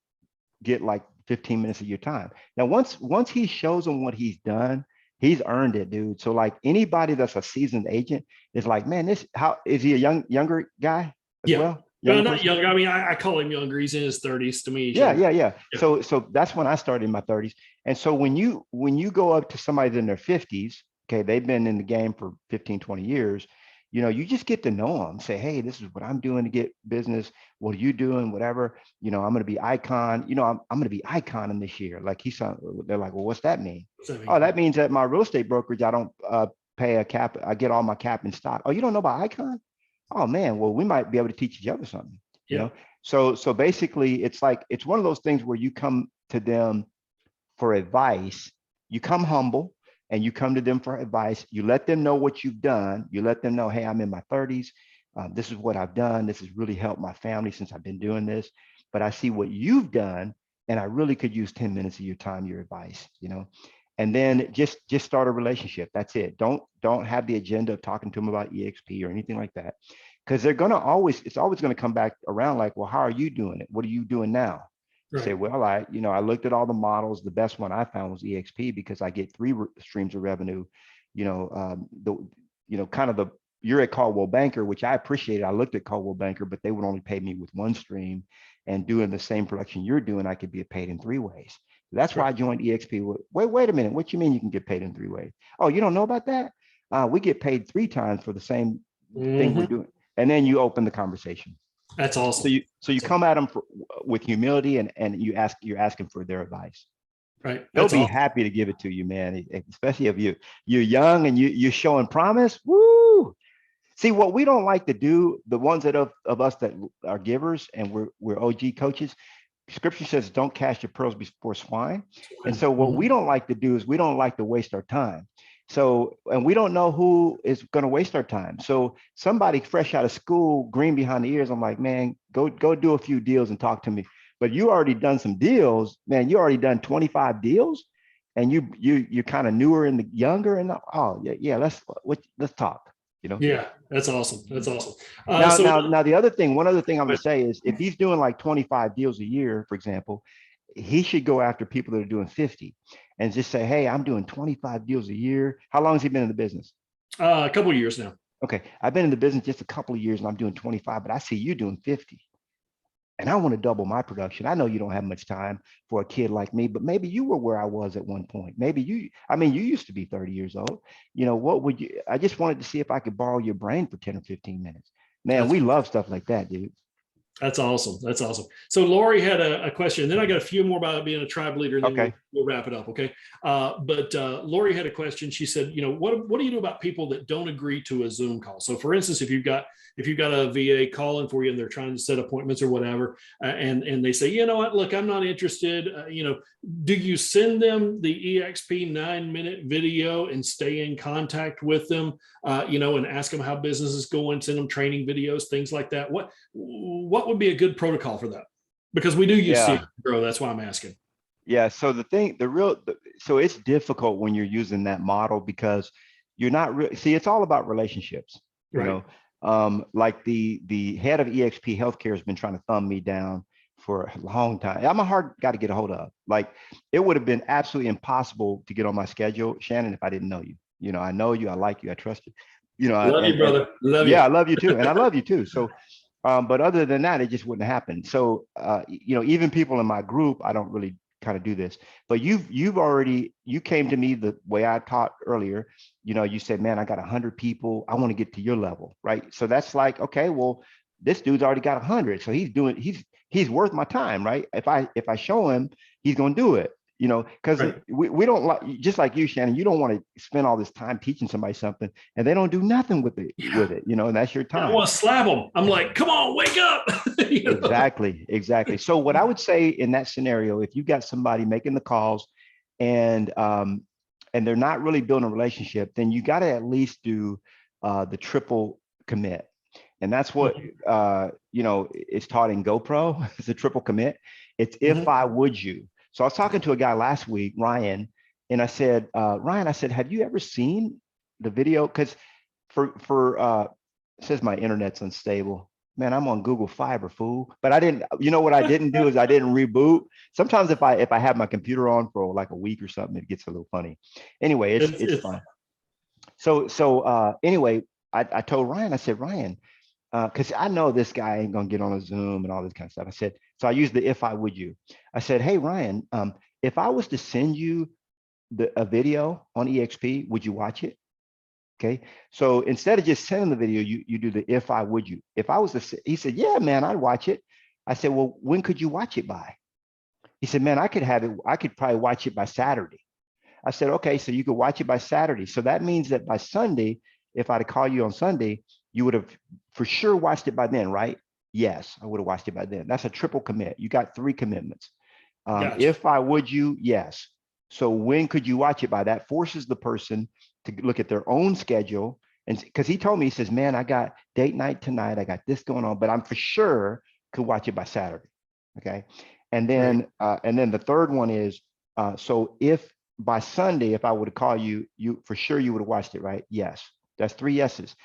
get like 15 minutes of your time? Now, once he shows them what he's done, he's earned it, dude. So like anybody that's a seasoned agent is like, man, how is he a younger guy as well? No, not younger. I mean, I call him younger. He's in his 30s to me. Yeah. So that's when I started in my 30s. And so when you go up to somebody in their 50s, okay, they've been in the game for 15, 20 years, you just get to know them. Say, hey, this is what I'm doing to get business. What are you doing? Whatever. I'm going to be icon. I'm going to be icon in this year. Like they're like, well, what's that mean? Oh, that means that my real estate brokerage, I don't pay a cap. I get all my cap in stock. Oh, you don't know about icon? Oh man, well, we might be able to teach each other something, So basically it's one of those things where you come to them for advice, you come humble and you come to them for advice. You let them know what you've done. You let them know, hey, I'm in my 30s. This is what I've done. This has really helped my family since I've been doing this, but I see what you've done and I really could use 10 minutes of your time, your advice, and then just start a relationship. That's it. Don't have the agenda of talking to them about EXP or anything like that, because it's always going to come back around like, well, how are you doing it? What are you doing now? I said, well, I looked at all the models. The best one I found was EXP because I get three streams of revenue. Kind of you're at Caldwell Banker, which I appreciated. I looked at Caldwell Banker, but they would only pay me with one stream, and doing the same production you're doing, I could be paid in three ways. That's why I joined EXP. Wait a minute. What you mean you can get paid in three ways? Oh, you don't know about that? We get paid three times for the same thing we're doing. And then you open the conversation. That's awesome. So you come at them with humility, and you're asking for their advice. Right. They'll be happy to give it to you, man. Especially if you're young and you're showing promise. Woo! See, what we don't like to do, the ones that of us that are givers and we're OG coaches, Scripture says, don't cast your pearls before swine. And so what we don't like to do is we don't like to waste our time. So, and we don't know who is going to waste our time. So somebody fresh out of school, green behind the ears, I'm like, man, go do a few deals and talk to me. But you already done some deals, man. You already done 25 deals, and you're kind of newer and younger. And let's talk. Yeah, that's awesome. That's awesome. Now the other thing, one other thing I'm going to say is, if he's doing like 25 deals a year, for example, he should go after people that are doing 50 and just say, hey, I'm doing 25 deals a year. How long has he been in the business? A couple of years now. Okay. I've been in the business just a couple of years and I'm doing 25, but I see you doing 50. And I want to double my production. I know you don't have much time for a kid like me, but maybe you were where I was at one point. Maybe you used to be 30 years old. I just wanted to see if I could borrow your brain for 10 or 15 minutes. Man, we love stuff like that, dude. That's awesome. That's awesome. So Lori had a question, and then I got a few more about being a tribe leader, and then we'll wrap it up. Okay. But Lori had a question. She said, what do you do about people that don't agree to a Zoom call? So for instance, if you've got a VA calling for you and they're trying to set appointments or whatever, and they say, you know what, look, I'm not interested. Do you send them the EXP 9-minute video and stay in contact with them, and ask them how business is going, send them training videos, things like that? What would be a good protocol for that? Because we do use CX Pro. That's why I'm asking. Yeah. So so it's difficult when you're using that model because you're not really, it's all about relationships, like the head of EXP Healthcare has been trying to thumb me down for a long time. I'm a hard guy to get a hold of. Like, it would have been absolutely impossible to get on my schedule, Shannon, if I didn't know you. I know you, I like you, I trust you. Love you, brother. Love you. Yeah, I love you too. And I love you too. So, but other than that, it just wouldn't happen. So, even people in my group, I don't really kind of do this, but you came to me the way I taught earlier. You said, man, I got 100 people. I want to get to your level. Right. So that's like, okay, well, this dude's already got 100. So he's worth my time. Right. If I show him, he's going to do it. Because we don't like, just like you, Shannon, you don't want to spend all this time teaching somebody something and they don't do nothing with it, and that's your time. I want to slap them. I'm like, come on, wake up. Exactly. So what I would say in that scenario, if you got somebody making the calls and they're not really building a relationship, then you got to at least do the triple commit. And that's what, it's taught in GoPro. It's a triple commit. It's if I would you. So I was talking to a guy last week, Ryan, and I said, Ryan, have you ever seen the video? Because it says my internet's unstable. Man, I'm on Google Fiber, fool. But I didn't, what I didn't do is I didn't reboot. Sometimes if I have my computer on for like a week or something, it gets a little funny. Anyway, it's fine. So anyway, I told Ryan, I said, Ryan, because I know this guy ain't gonna get on a Zoom and all this kind of stuff. I said, so I used the if I would you. I said, hey Ryan, if I was to send you a video on EXP, would you watch it? Okay. So instead of just sending the video, you do the if I would you. If I was to, he said, yeah, man, I'd watch it. I said, well, when could you watch it by? He said, man, I could probably watch it by Saturday. I said, okay, so you could watch it by Saturday. So that means that by Sunday, if I'd call you on Sunday, you would have for sure watched it by then, right? Yes, I would have watched it by then. That's a triple commit. You got 3 commitments. Gotcha. If I would you, yes. So when could you watch it by? That forces the person to look at their own schedule. And because he told me, he says, man, I got date night tonight. I got this going on, but I'm for sure could watch it by Saturday. Okay. And then, the third one is, so if by Sunday, if I would have called you, for sure you would have watched it, right? Yes. That's 3 yeses.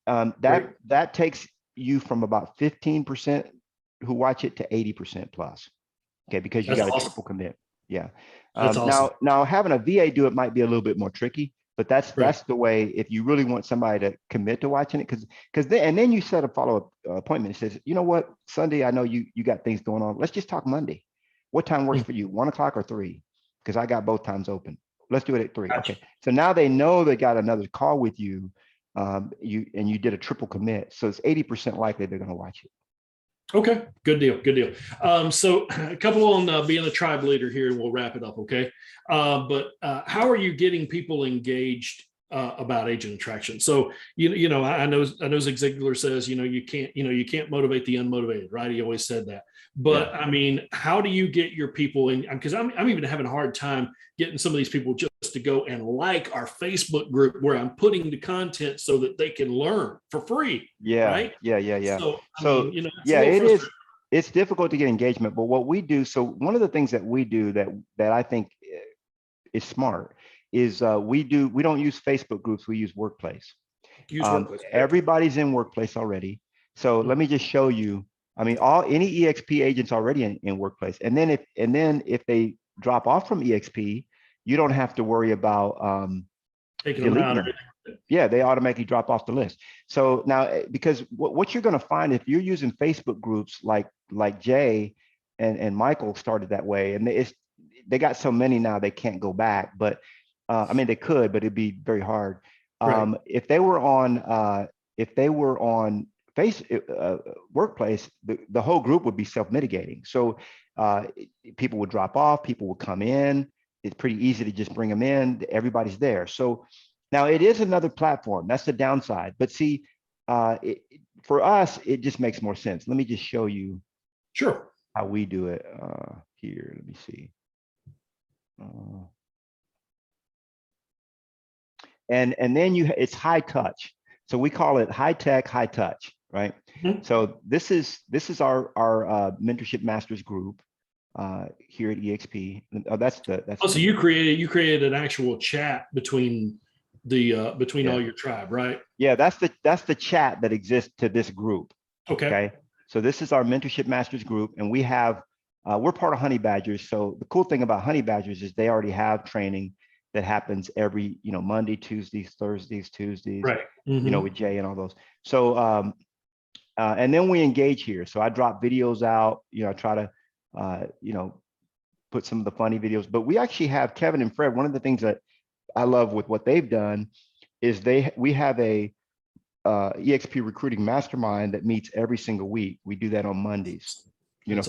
That takes you from about 15% who watch it to 80% plus. Okay, because you That's got a awesome. triple commit. Yeah. That's awesome. Now having a VA do it might be a little bit more tricky, but that's the way if you really want somebody to commit to watching it, because then you set a follow-up appointment. It says, you know what, Sunday, I know you got things going on. Let's just talk Monday. What time works for you? 1 o'clock or 3? Because I got both times open. Let's do it at 3. Gotcha. Okay. So now they know they got another call with you. You did a triple commit. So it's 80% likely they're going to watch it. Okay, good deal, good deal. So a couple on being a tribe leader here, and we'll wrap it up, okay? But how are you getting people engaged about agent attraction? So I know Zig Ziglar says you can't motivate the unmotivated, right? He always said that. But yeah. I mean, how do you get your people in? Because I'm even having a hard time getting some of these people just to go and like our Facebook group where I'm putting the content so that they can learn for free. Yeah, right? yeah. So it is. It's difficult to get engagement, but what we do. So one of the things that we do that I think is smart is we don't use Facebook groups. We use Workplace. Workplace. Everybody's in Workplace already. So let me just show you. I mean, any EXP agents already in Workplace, and then if they drop off from EXP, you don't have to worry about taking them out. Yeah, they automatically drop off the list. So now, because what you're going to find if you're using Facebook groups like Jay and Michael started that way, and they got so many now they can't go back. But I mean, they could, but it'd be very hard. Right. If they were on Workplace, the whole group would be self-mitigating. So people would drop off, people would come in. It's pretty easy to just bring them in. Everybody's there. So now it is another platform. That's the downside. But see, for us, it just makes more sense. Let me just show you. Sure. How we do it here. Let me see. And then it's high touch. So we call it high tech, high touch, right? Mm-hmm. So this is our mentorship masters group here at EXP. Oh, so you created an actual chat between all your tribe, right? Yeah, that's the chat that exists to this group. Okay. So this is our mentorship masters group, and we have we're part of Honey Badgers. So the cool thing about Honey Badgers is they already have training that happens every Monday, Tuesdays, Thursdays, Tuesdays, right? Mm-hmm. With Jay and all those. So and then we engage here. So I drop videos out. I try to put some of the funny videos. But we actually have Kevin and Fred. One of the things that I love with what they've done is we have a Exp Recruiting Mastermind that meets every single week. We do that on Mondays,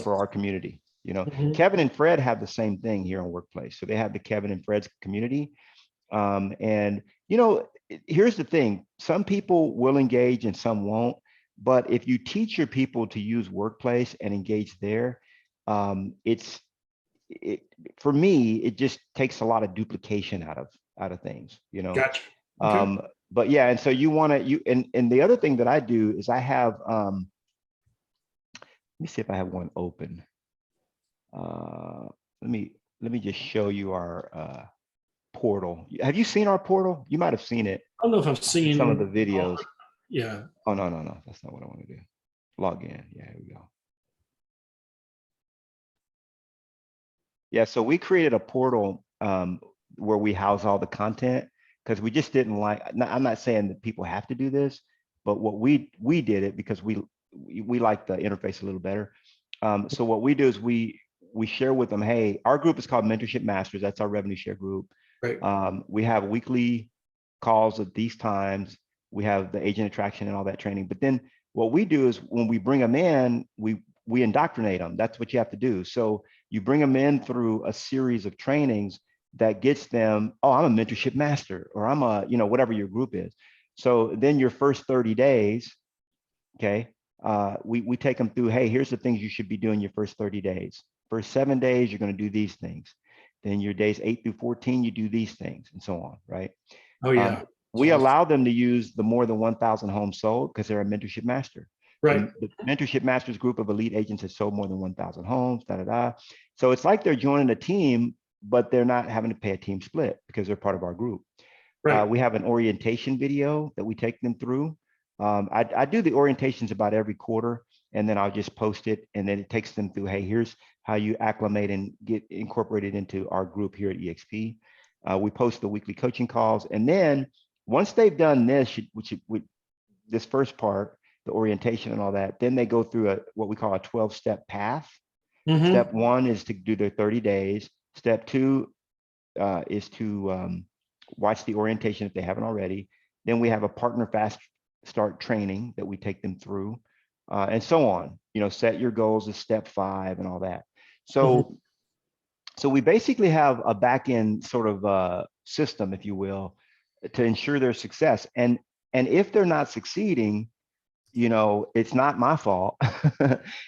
for our community. Mm-hmm. Kevin and Fred have the same thing here on Workplace. So they have the Kevin and Fred's community. And here's the thing: some people will engage and some won't. But if you teach your people to use Workplace and engage there, for me, it just takes a lot of duplication out of things. Gotcha. Okay. But yeah, and so and the other thing that I do is I have let me see if I have one open. Let me just show you our portal. Have you seen our portal? You might have seen it. I don't know if I've seen some of the videos. Yeah. Oh, no, that's not what I want to do. Log in. Yeah, here we go. Yeah, so we created a portal where we house all the content because we just didn't like. I'm not saying that people have to do this, but what we did it because we like the interface a little better. So what we do is we share with them, hey, our group is called Mentorship Masters. That's our revenue share group. Right. We have weekly calls at these times. We have the agent attraction and all that training. But then what we do is when we bring them in, we indoctrinate them. That's what you have to do. So you bring them in through a series of trainings that gets them, oh, I'm a mentorship master, or I'm a, whatever your group is. So then your first 30 days, okay, we take them through, hey, here's the things you should be doing your first 30 days. First 7 days, you're going to do these things. Then your days 8 through 14, you do these things and so on, right? Oh, yeah. We allow them to use the more than 1,000 homes sold because they're a mentorship master. Right. The mentorship masters group of elite agents has sold more than 1,000 homes, So it's like they're joining a team, but they're not having to pay a team split because they're part of our group. Right. We have an orientation video that we take them through. I do the orientations about every quarter. and then I'll just post it, and then it takes them through, hey, here's how you acclimate and get incorporated into our group here at EXP. We post the weekly coaching calls, and then once they've done this, this first part, the orientation and all that, then they go through what we call a 12-step path. Step 1 is to do their 30 days. Step 2 is to watch the orientation if they haven't already. Then we have a partner fast start training that we take them through, and so on. Set your goals is step 5 and all that. So, so we basically have a back end sort of system, if you will, to ensure their success. And if they're not succeeding, it's not my fault.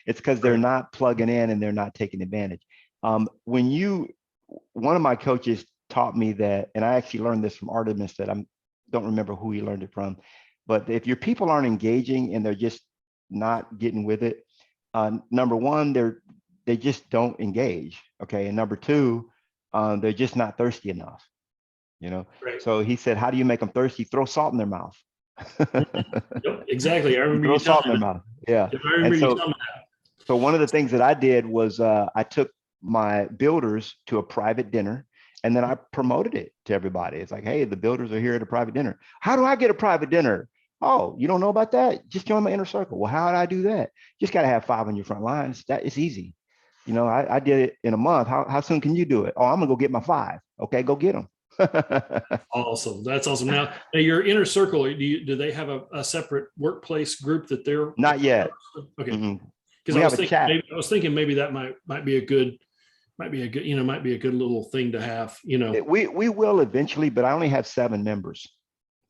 It's because they're not plugging in and they're not taking advantage. One of my coaches taught me that, and I actually learned this from Artemis, that I don't remember who he learned it from, but if your people aren't engaging and they're just not getting with it, number one, they just don't engage. Okay. And number 2, they're just not thirsty enough, Right. So he said, how do you make them thirsty? Throw salt in their mouth. Yep, exactly. I remember Throw you salt in telling their me mouth. Yeah. that. I remember you telling me that. So one of the things that I did was I took my builders to a private dinner, and then I promoted it to everybody. It's like, hey, the builders are here at a private dinner. How do I get a private dinner? Oh, you don't know about that? Just join my inner circle. Well, how did I do that? Just got to have 5 on your front lines. That is easy. I did it in a month. How soon can you do it? Oh, I'm gonna go get my 5. Okay, go get them. Awesome. That's awesome. Now your inner circle, do they have a separate workplace group that they're not yet? Okay. Because I was thinking maybe that might be a good little thing to have. We will eventually, but I only have 7 members.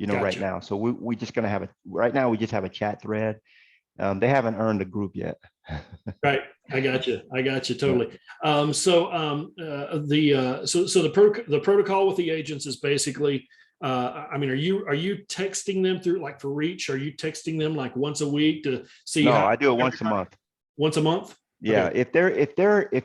Gotcha. Right now. So we just gonna have right now we just have a chat thread. They haven't earned a group yet. Right. I got you totally. So the protocol with the agents is basically, are you texting them through, like, for reach? Are you texting them like once a week to see? No, I do it once a month. Once a month? Yeah. Okay. If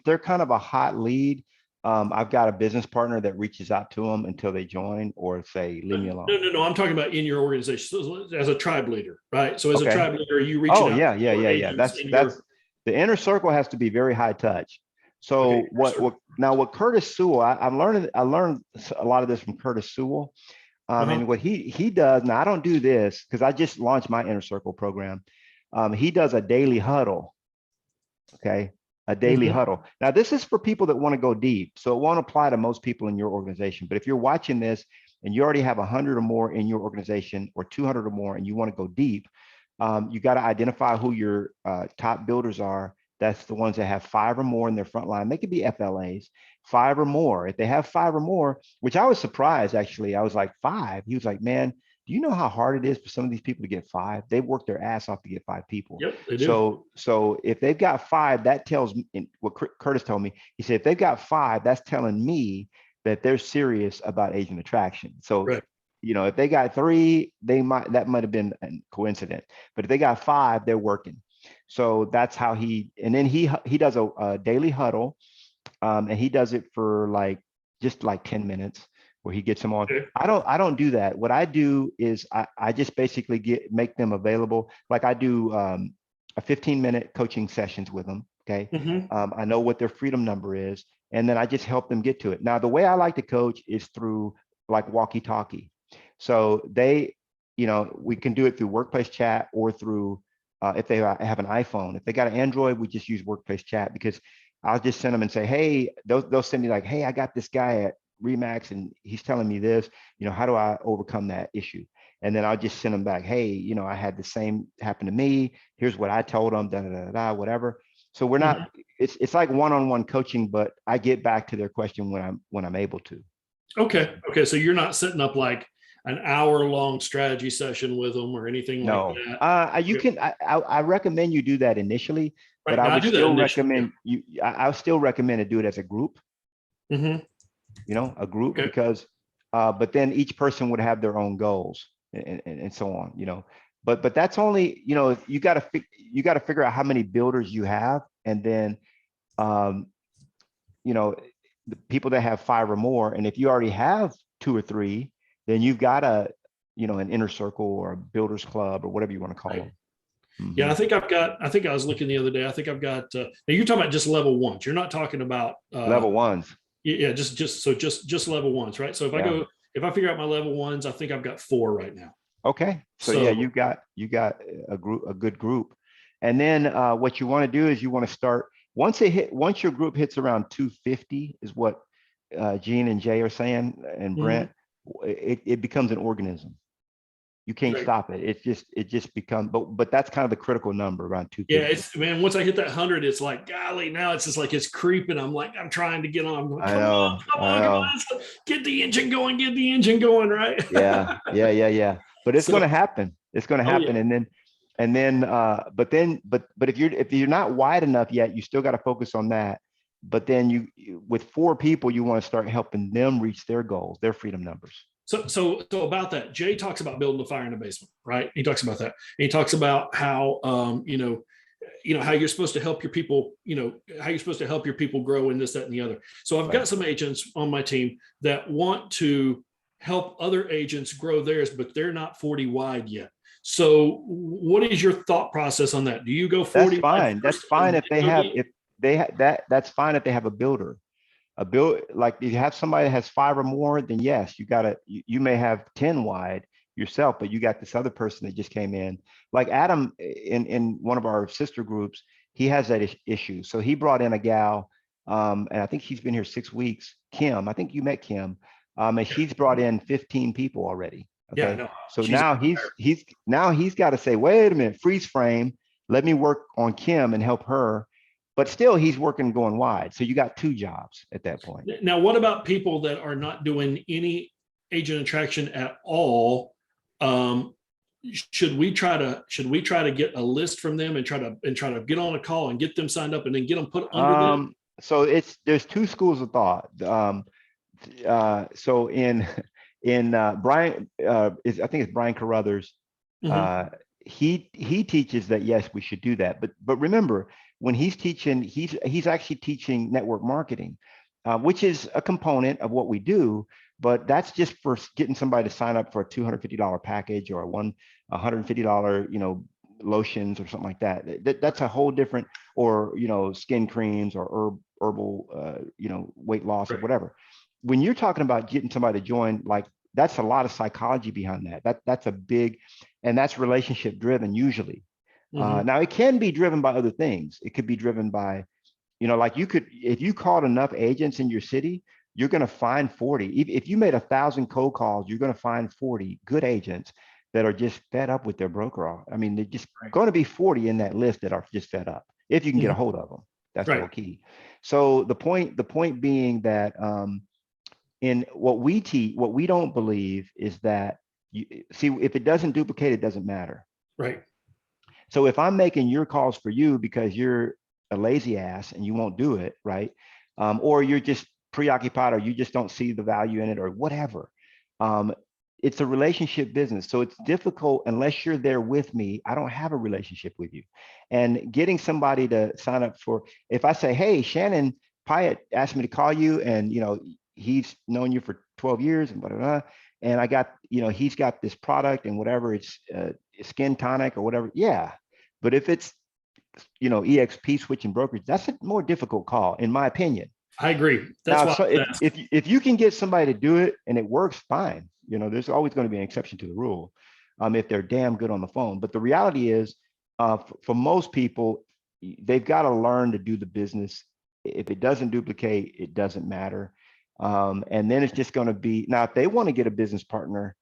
they're kind of a hot lead, I've got a business partner that reaches out to them until they join or say, leave me alone. No. I'm talking about in your organization. So as a tribe leader, right? So as a tribe leader, are you reaching out? Yeah. That's the inner circle has to be very high touch. So what Curtis Sewell, I learned a lot of this from Curtis Sewell. And what he does, now I don't do this because I just launched my inner circle program. He does a daily huddle. Okay. A daily huddle. Now, this is for people that want to go deep. So it won't apply to most people in your organization. But if you're watching this and you already have 100 or more in your organization, or 200 or more, and you want to go deep, you got to identify who your top builders are. That's the ones that have 5 or more in their front line. They could be FLAs, 5 or more. If they have 5 or more, which I was surprised, actually, I was like, 5. He was like, man, do you know how hard it is for some of these people to get 5? They work their ass off to get 5 people. Yep, they do. So if they've got 5, that tells me what Curtis told me. He said, if they've got 5, that's telling me that they're serious about agent attraction. So, right. If they got 3, that might have been a coincidence. But if they got 5, they're working. So that's how he does a daily huddle, and he does it for just 10 minutes. Where he gets them on. Okay. I don't do that. What I do is I just basically make them available. Like I do a 15-minute coaching sessions with them. Okay. I know what their freedom number is, and then I just help them get to it. Now, the way I like to coach is through walkie-talkie. So we can do it through workplace chat or through if they have an iPhone. If they got an Android, we just use workplace chat, because I'll just send them and say, hey, they'll send me like, hey, I got this guy at Remax and he's telling me this, how do I overcome that issue? And then I'll just send them back, hey, I had the same happen to me. Here's what I told them, whatever. So we're not, it's like one-on-one coaching, but I get back to their question when I'm able to. Okay. So you're not setting up like an hour-long strategy session with them or anything like that? You can, I recommend you do that initially, right. But I would still recommend I still recommend to do it as a group. A group, because but then each person would have their own goals and so on, but that's only, you got to figure out how many builders you have, and then the people that have 5 or more, and if you already have 2 or 3, then you've got an inner circle or a builders club or whatever you want to call them. Yeah, I think I was looking the other day. I think I've got, now you're talking about just level ones. You're not talking about, Level ones. yeah, just level ones, right? So if I figure out my level ones, I think I've got 4 right now. Okay. So yeah, you got a good group. And then what you want to do is you want to start once your group hits around 250 is what Gene and Jay are saying, and Brent, it becomes an organism. You can't stop it. It just becomes, but that's kind of the critical number, around 250. Yeah, it's, man, once I hit that 100, it's like, golly, now it's just like it's creeping. I'm like, I'm trying to get on. I'm going, come on, get the engine going, right? Yeah. But it's going to happen. It's going to happen. Yeah. But if you're not wide enough yet, you still got to focus on that. But then with 4 people, you want to start helping them reach their goals, their freedom numbers. So about that, Jay talks about building a fire in the basement, right? He talks about that. And he talks about how, how you're supposed to help your people, how you're supposed to help your people grow in this, that, and the other. So I've got some agents on my team that want to help other agents grow theirs, but they're not 40 wide yet. So what is your thought process on that? Do you go 40? That's fine. That's fine if that's fine if they have a builder. Like if you have somebody that has 5 or more, then yes, you may have 10 wide yourself, but you got this other person that just came in. Like Adam in one of our sister groups, he has that issue. So he brought in a gal, and I think she's been here 6 weeks. Kim, I think you met Kim, and she's brought in 15 people already. Okay, yeah, no, so now he's got to say, wait a minute, freeze frame. Let me work on Kim and help her. But still, he's working going wide. So you got 2 jobs at that point. Now, what about people that are not doing any agent attraction at all? Should we try to get a list from them and try to get on a call and get them signed up and then get them put under them? So there's 2 schools of thought. So in Brian, I think it's Brian Carruthers. He teaches that yes, we should do that. But remember, when he's teaching, he's actually teaching network marketing, which is a component of what we do. But that's just for getting somebody to sign up for a $250 package or $150, lotions or something like that. That's a whole different, or skin creams or herbal, weight loss or whatever. When you're talking about getting somebody to join, like that's a lot of psychology behind that. That's a big, and that's relationship driven usually. Now it can be driven by other things. It could be driven by, like if you called enough agents in your city, you're going to find 40. If you made 1,000 cold calls, you're going to find 40 good agents that are just fed up with their broker. I mean, they're just going to be 40 in that list that are just fed up. If you can get a hold of them, that's the whole key. So the point being that in what we teach, what we don't believe is that if it doesn't duplicate, it doesn't matter. Right. So if I'm making your calls for you because you're a lazy ass and you won't do it, right? Or you're just preoccupied, or you just don't see the value in it, or whatever. It's a relationship business. So it's difficult unless you're there with me. I don't have a relationship with you. And getting somebody to sign up for, if I say, hey, Shannon Pyatt asked me to call you, and he's known you for 12 years and blah, blah, blah. And I got, he's got this product and whatever, it's skin tonic or whatever. Yeah. But if it's, EXP switching brokerage, that's a more difficult call, in my opinion. I agree. That's why if you can get somebody to do it and it works, fine. There's always going to be an exception to the rule if they're damn good on the phone. But the reality is, for most people, they've got to learn to do the business. If it doesn't duplicate, it doesn't matter. And then it's just going to be, now, if they want to get a business partner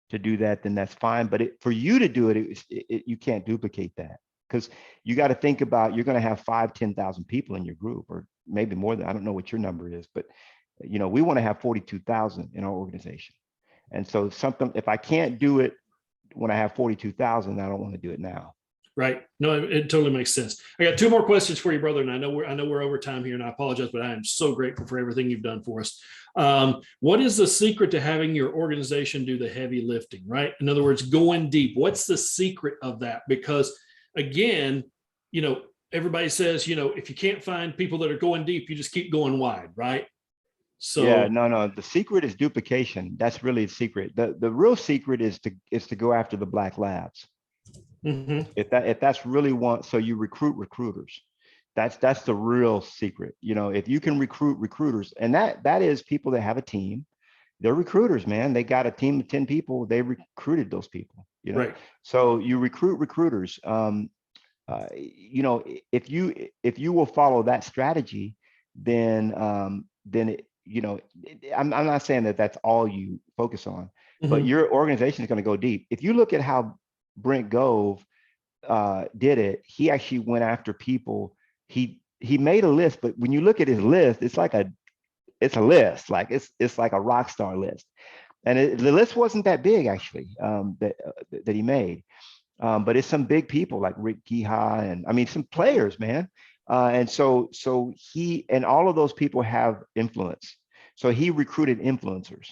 to do that, then that's fine. But for you to do it, you can't duplicate that, because you got to think about, you're going to have 5,000, 10,000 people in your group, or maybe more than, I don't know what your number is, but we want to have 42,000 in our organization. And so if I can't do it when I have 42,000, I don't want to do it now. Right. No, it totally makes sense. I got 2 more questions for you, brother. And I know we're over time here, and I apologize, but I am so grateful for everything you've done for us. What is the secret to having your organization do the heavy lifting, right? In other words, going deep. What's the secret of that? Because again, everybody says, if you can't find people that are going deep, you just keep going wide, right? So yeah, no. The secret is duplication. That's really the secret. The real secret is to go after the black labs. If that's really so you recruit recruiters. That's the real secret. If you can recruit recruiters, and that is people that have a team. They're recruiters, man. They got a team of 10 people. They recruited those people, Right. So you recruit recruiters. If you will follow that strategy, then I'm not saying that that's all you focus on, but your organization is going to go deep. If you look at how Brent Gove did it, he actually went after people. He made a list, but when you look at his list, it's a list, like it's like a rock star list, and the list wasn't that big actually, that he made. But it's some big people like Rick Giha, and I mean some players, man. And so he and all of those people have influence. So he recruited influencers.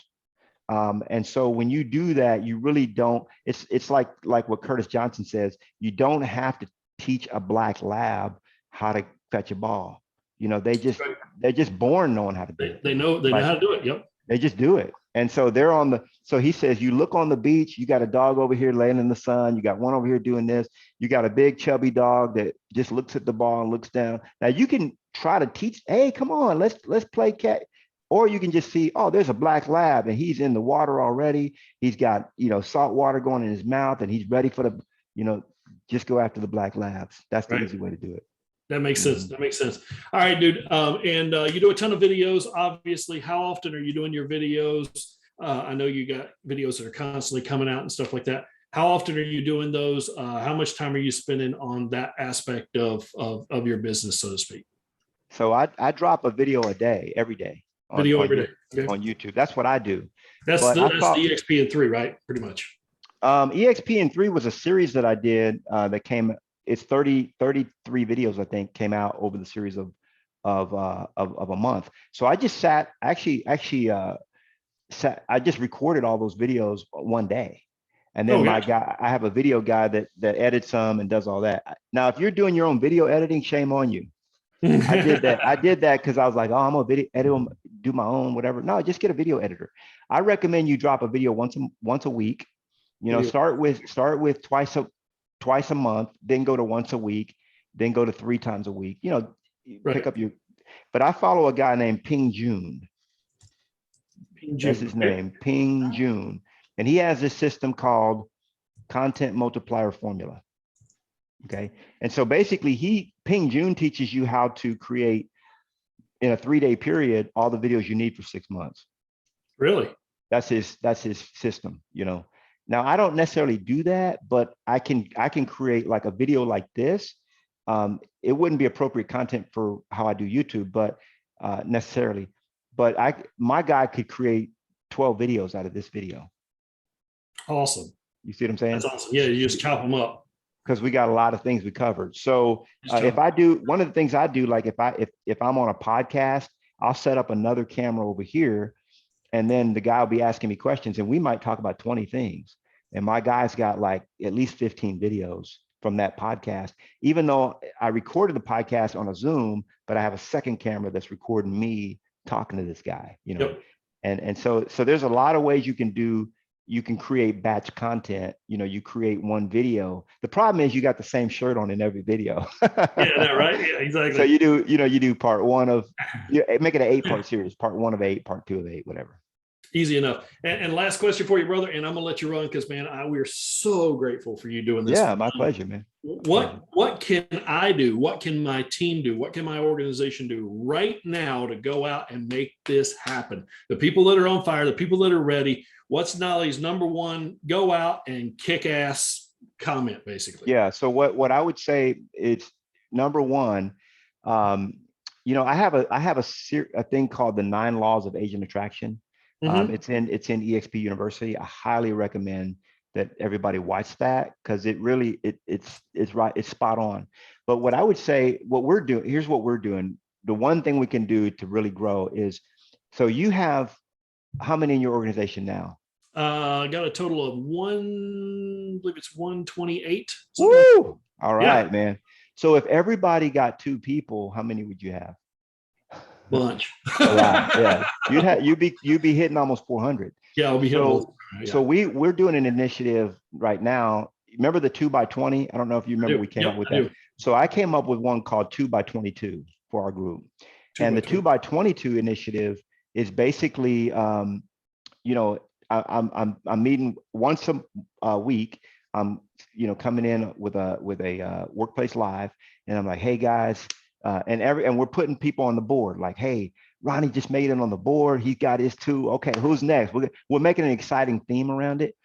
And so when you do that, you really don't. It's like what Curtis Johnson says. You don't have to teach a black lab how to fetch a ball. They're just born knowing how to do it. They know how to do it. Yep. They just do it. And so so he says, you look on the beach, you got a dog over here laying in the sun. You got one over here doing this. You got a big chubby dog that just looks at the ball and looks down. Now you can try to teach, hey, come on, let's play cat. Or you can just see, oh, there's a black lab and he's in the water already. He's got, salt water going in his mouth and he's ready for just go after the black labs. That's the easy way to do it. That makes sense. That makes sense. All right, dude. And you do a ton of videos, obviously. How often are you doing your videos? I know you got videos that are constantly coming out and stuff like that. How often are you doing those? How much time are you spending on that aspect of your business, so to speak? So I drop a video a day, every day. Every day. Okay. On YouTube. That's what I do. That's the EXP and 3, right? Pretty much. EXP and 3 was a series that I did that came. It's 33 videos, I think, came out over the series of a month. So I just I just recorded all those videos one day. And then I have a video guy that edits them and does all that. Now, if you're doing your own video editing, shame on you. I did that because I was like, oh, I'm gonna edit them, do my own, whatever. No, just get a video editor. I recommend you drop a video once a week. Start with twice a month, then go to once a week, then go to 3 times a week. Pick up but I follow a guy named Ping Jun. That's his name, Ping Jun. And he has this system called Content Multiplier Formula. Okay. And so basically Ping Jun teaches you how to create in a 3-day period, all the videos you need for 6 months. Really? That's his system, Now I don't necessarily do that, but I can create like a video like this. It wouldn't be appropriate content for how I do YouTube, but necessarily. But my guy could create 12 videos out of this video. Awesome. You see what I'm saying? That's awesome. Yeah, you just chop them up. Because we got a lot of things we covered. So if I do, one of the things I do, like if I'm on a podcast, I'll set up another camera over here, and then the guy will be asking me questions, and we might talk about 20 things. And my guy's got like at least 15 videos from that podcast, even though I recorded the podcast on a Zoom, but I have a second camera that's recording me talking to this guy, Yep. And so there's a lot of ways you can create batch content. You create one video. The problem is you got the same shirt on in every video. Yeah, right. Yeah, exactly. So you do part 1 of, make it an 8-part series, part 1 of 8, part 2 of 8, whatever. Easy enough. And last question for you, brother, and I'm gonna let you run because, man, we're so grateful for you doing this. Yeah, my pleasure, man. What can I do? What can my team do? What can my organization do right now to go out and make this happen? The people that are on fire, the people that are ready. What's Knolly's number one? Go out and kick ass comment, basically. Yeah. So what I would say is number one. I have a thing called the 9 Laws of Agent Attraction. It's in EXP University. I highly recommend that everybody watch that because it really it's right. It's spot on. But what I would say, here's what we're doing. The one thing we can do to really grow is, so you have how many in your organization now? I got a total of I believe it's 128. Woo! All right, man. So if everybody got 2 people, how many would you have? Bunch. A lot, yeah. You'd be hitting almost 400. Yeah, I'll be hitting. So we're doing an initiative right now. remember the 2x20? I don't know if you remember, we came up with that. So I came up with one called 2x22 for our group. And the 2x22 initiative is basically, you know, I'm meeting once a week. I'm, you know, coming in with a workplace live, and I'm like, hey guys, and we're putting people on the board. Like, hey, Ronnie just made it on the board. He got his 2. Okay, who's next? We're making an exciting theme around it,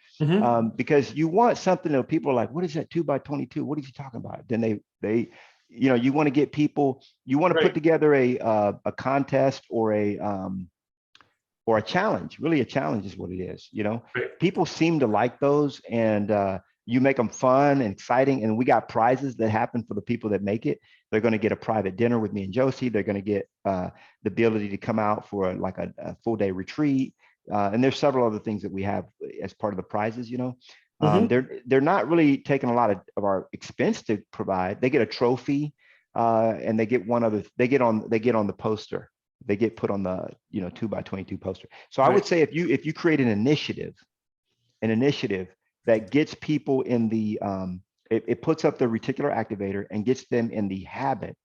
because you want something that people are like, what is that 2x22? What is he talking about? Then they, you know, you want to get people. You want to put together a contest or a challenge. Really, a challenge is what it is. You know, people seem to like those, and you make them fun and exciting. And we got prizes that happen for the people that make it. They're going to get a private dinner with me and Josie. They're going to get the ability to come out for like a full day retreat. And there's several other things that we have as part of the prizes. You know, they're not really taking a lot of our expense to provide. They get a trophy, and they get they get on the poster. They get put on the, you know, 2x22 poster. So I would say if you create an initiative that gets people in the, it puts up the reticular activator and gets them in the habit,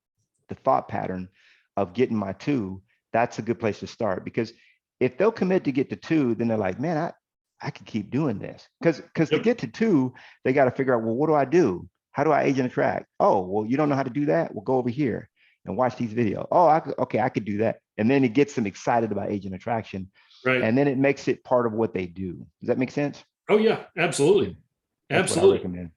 the thought pattern of getting my 2, that's a good place to start. Because if they'll commit to get to 2, then they're like, man, I can keep doing this. Because to get to 2, they got to figure out, well, what do I do? How do I agent attract? Oh, well, you don't know how to do that? Well, go over here and watch these videos. Oh, I could do that. And then it gets them excited about agent attraction. And then it makes it part of what they do. Does that make sense? Oh yeah, absolutely. That's Absolutely. what I recommend.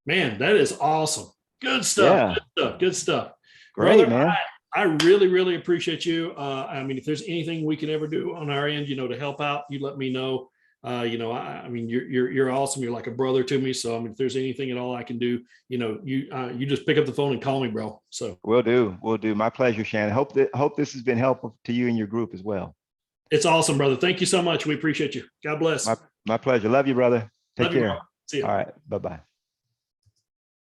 Man, that is awesome. Good stuff. Good stuff. Great, Brother, man. I really, really appreciate you. I mean, if there's anything we can ever do on our end, you know, to help out, you let me know. You know, I mean, you're awesome. You're like a brother to me. So I mean, if there's anything at all I can do, you know, you just pick up the phone and call me, bro. So Will do. My pleasure, Shannon. Hope this has been helpful to you and your group as well. It's awesome, brother. Thank you so much. We appreciate you. God bless. My pleasure. Love you, brother. Take care. See you. All right. Bye-bye.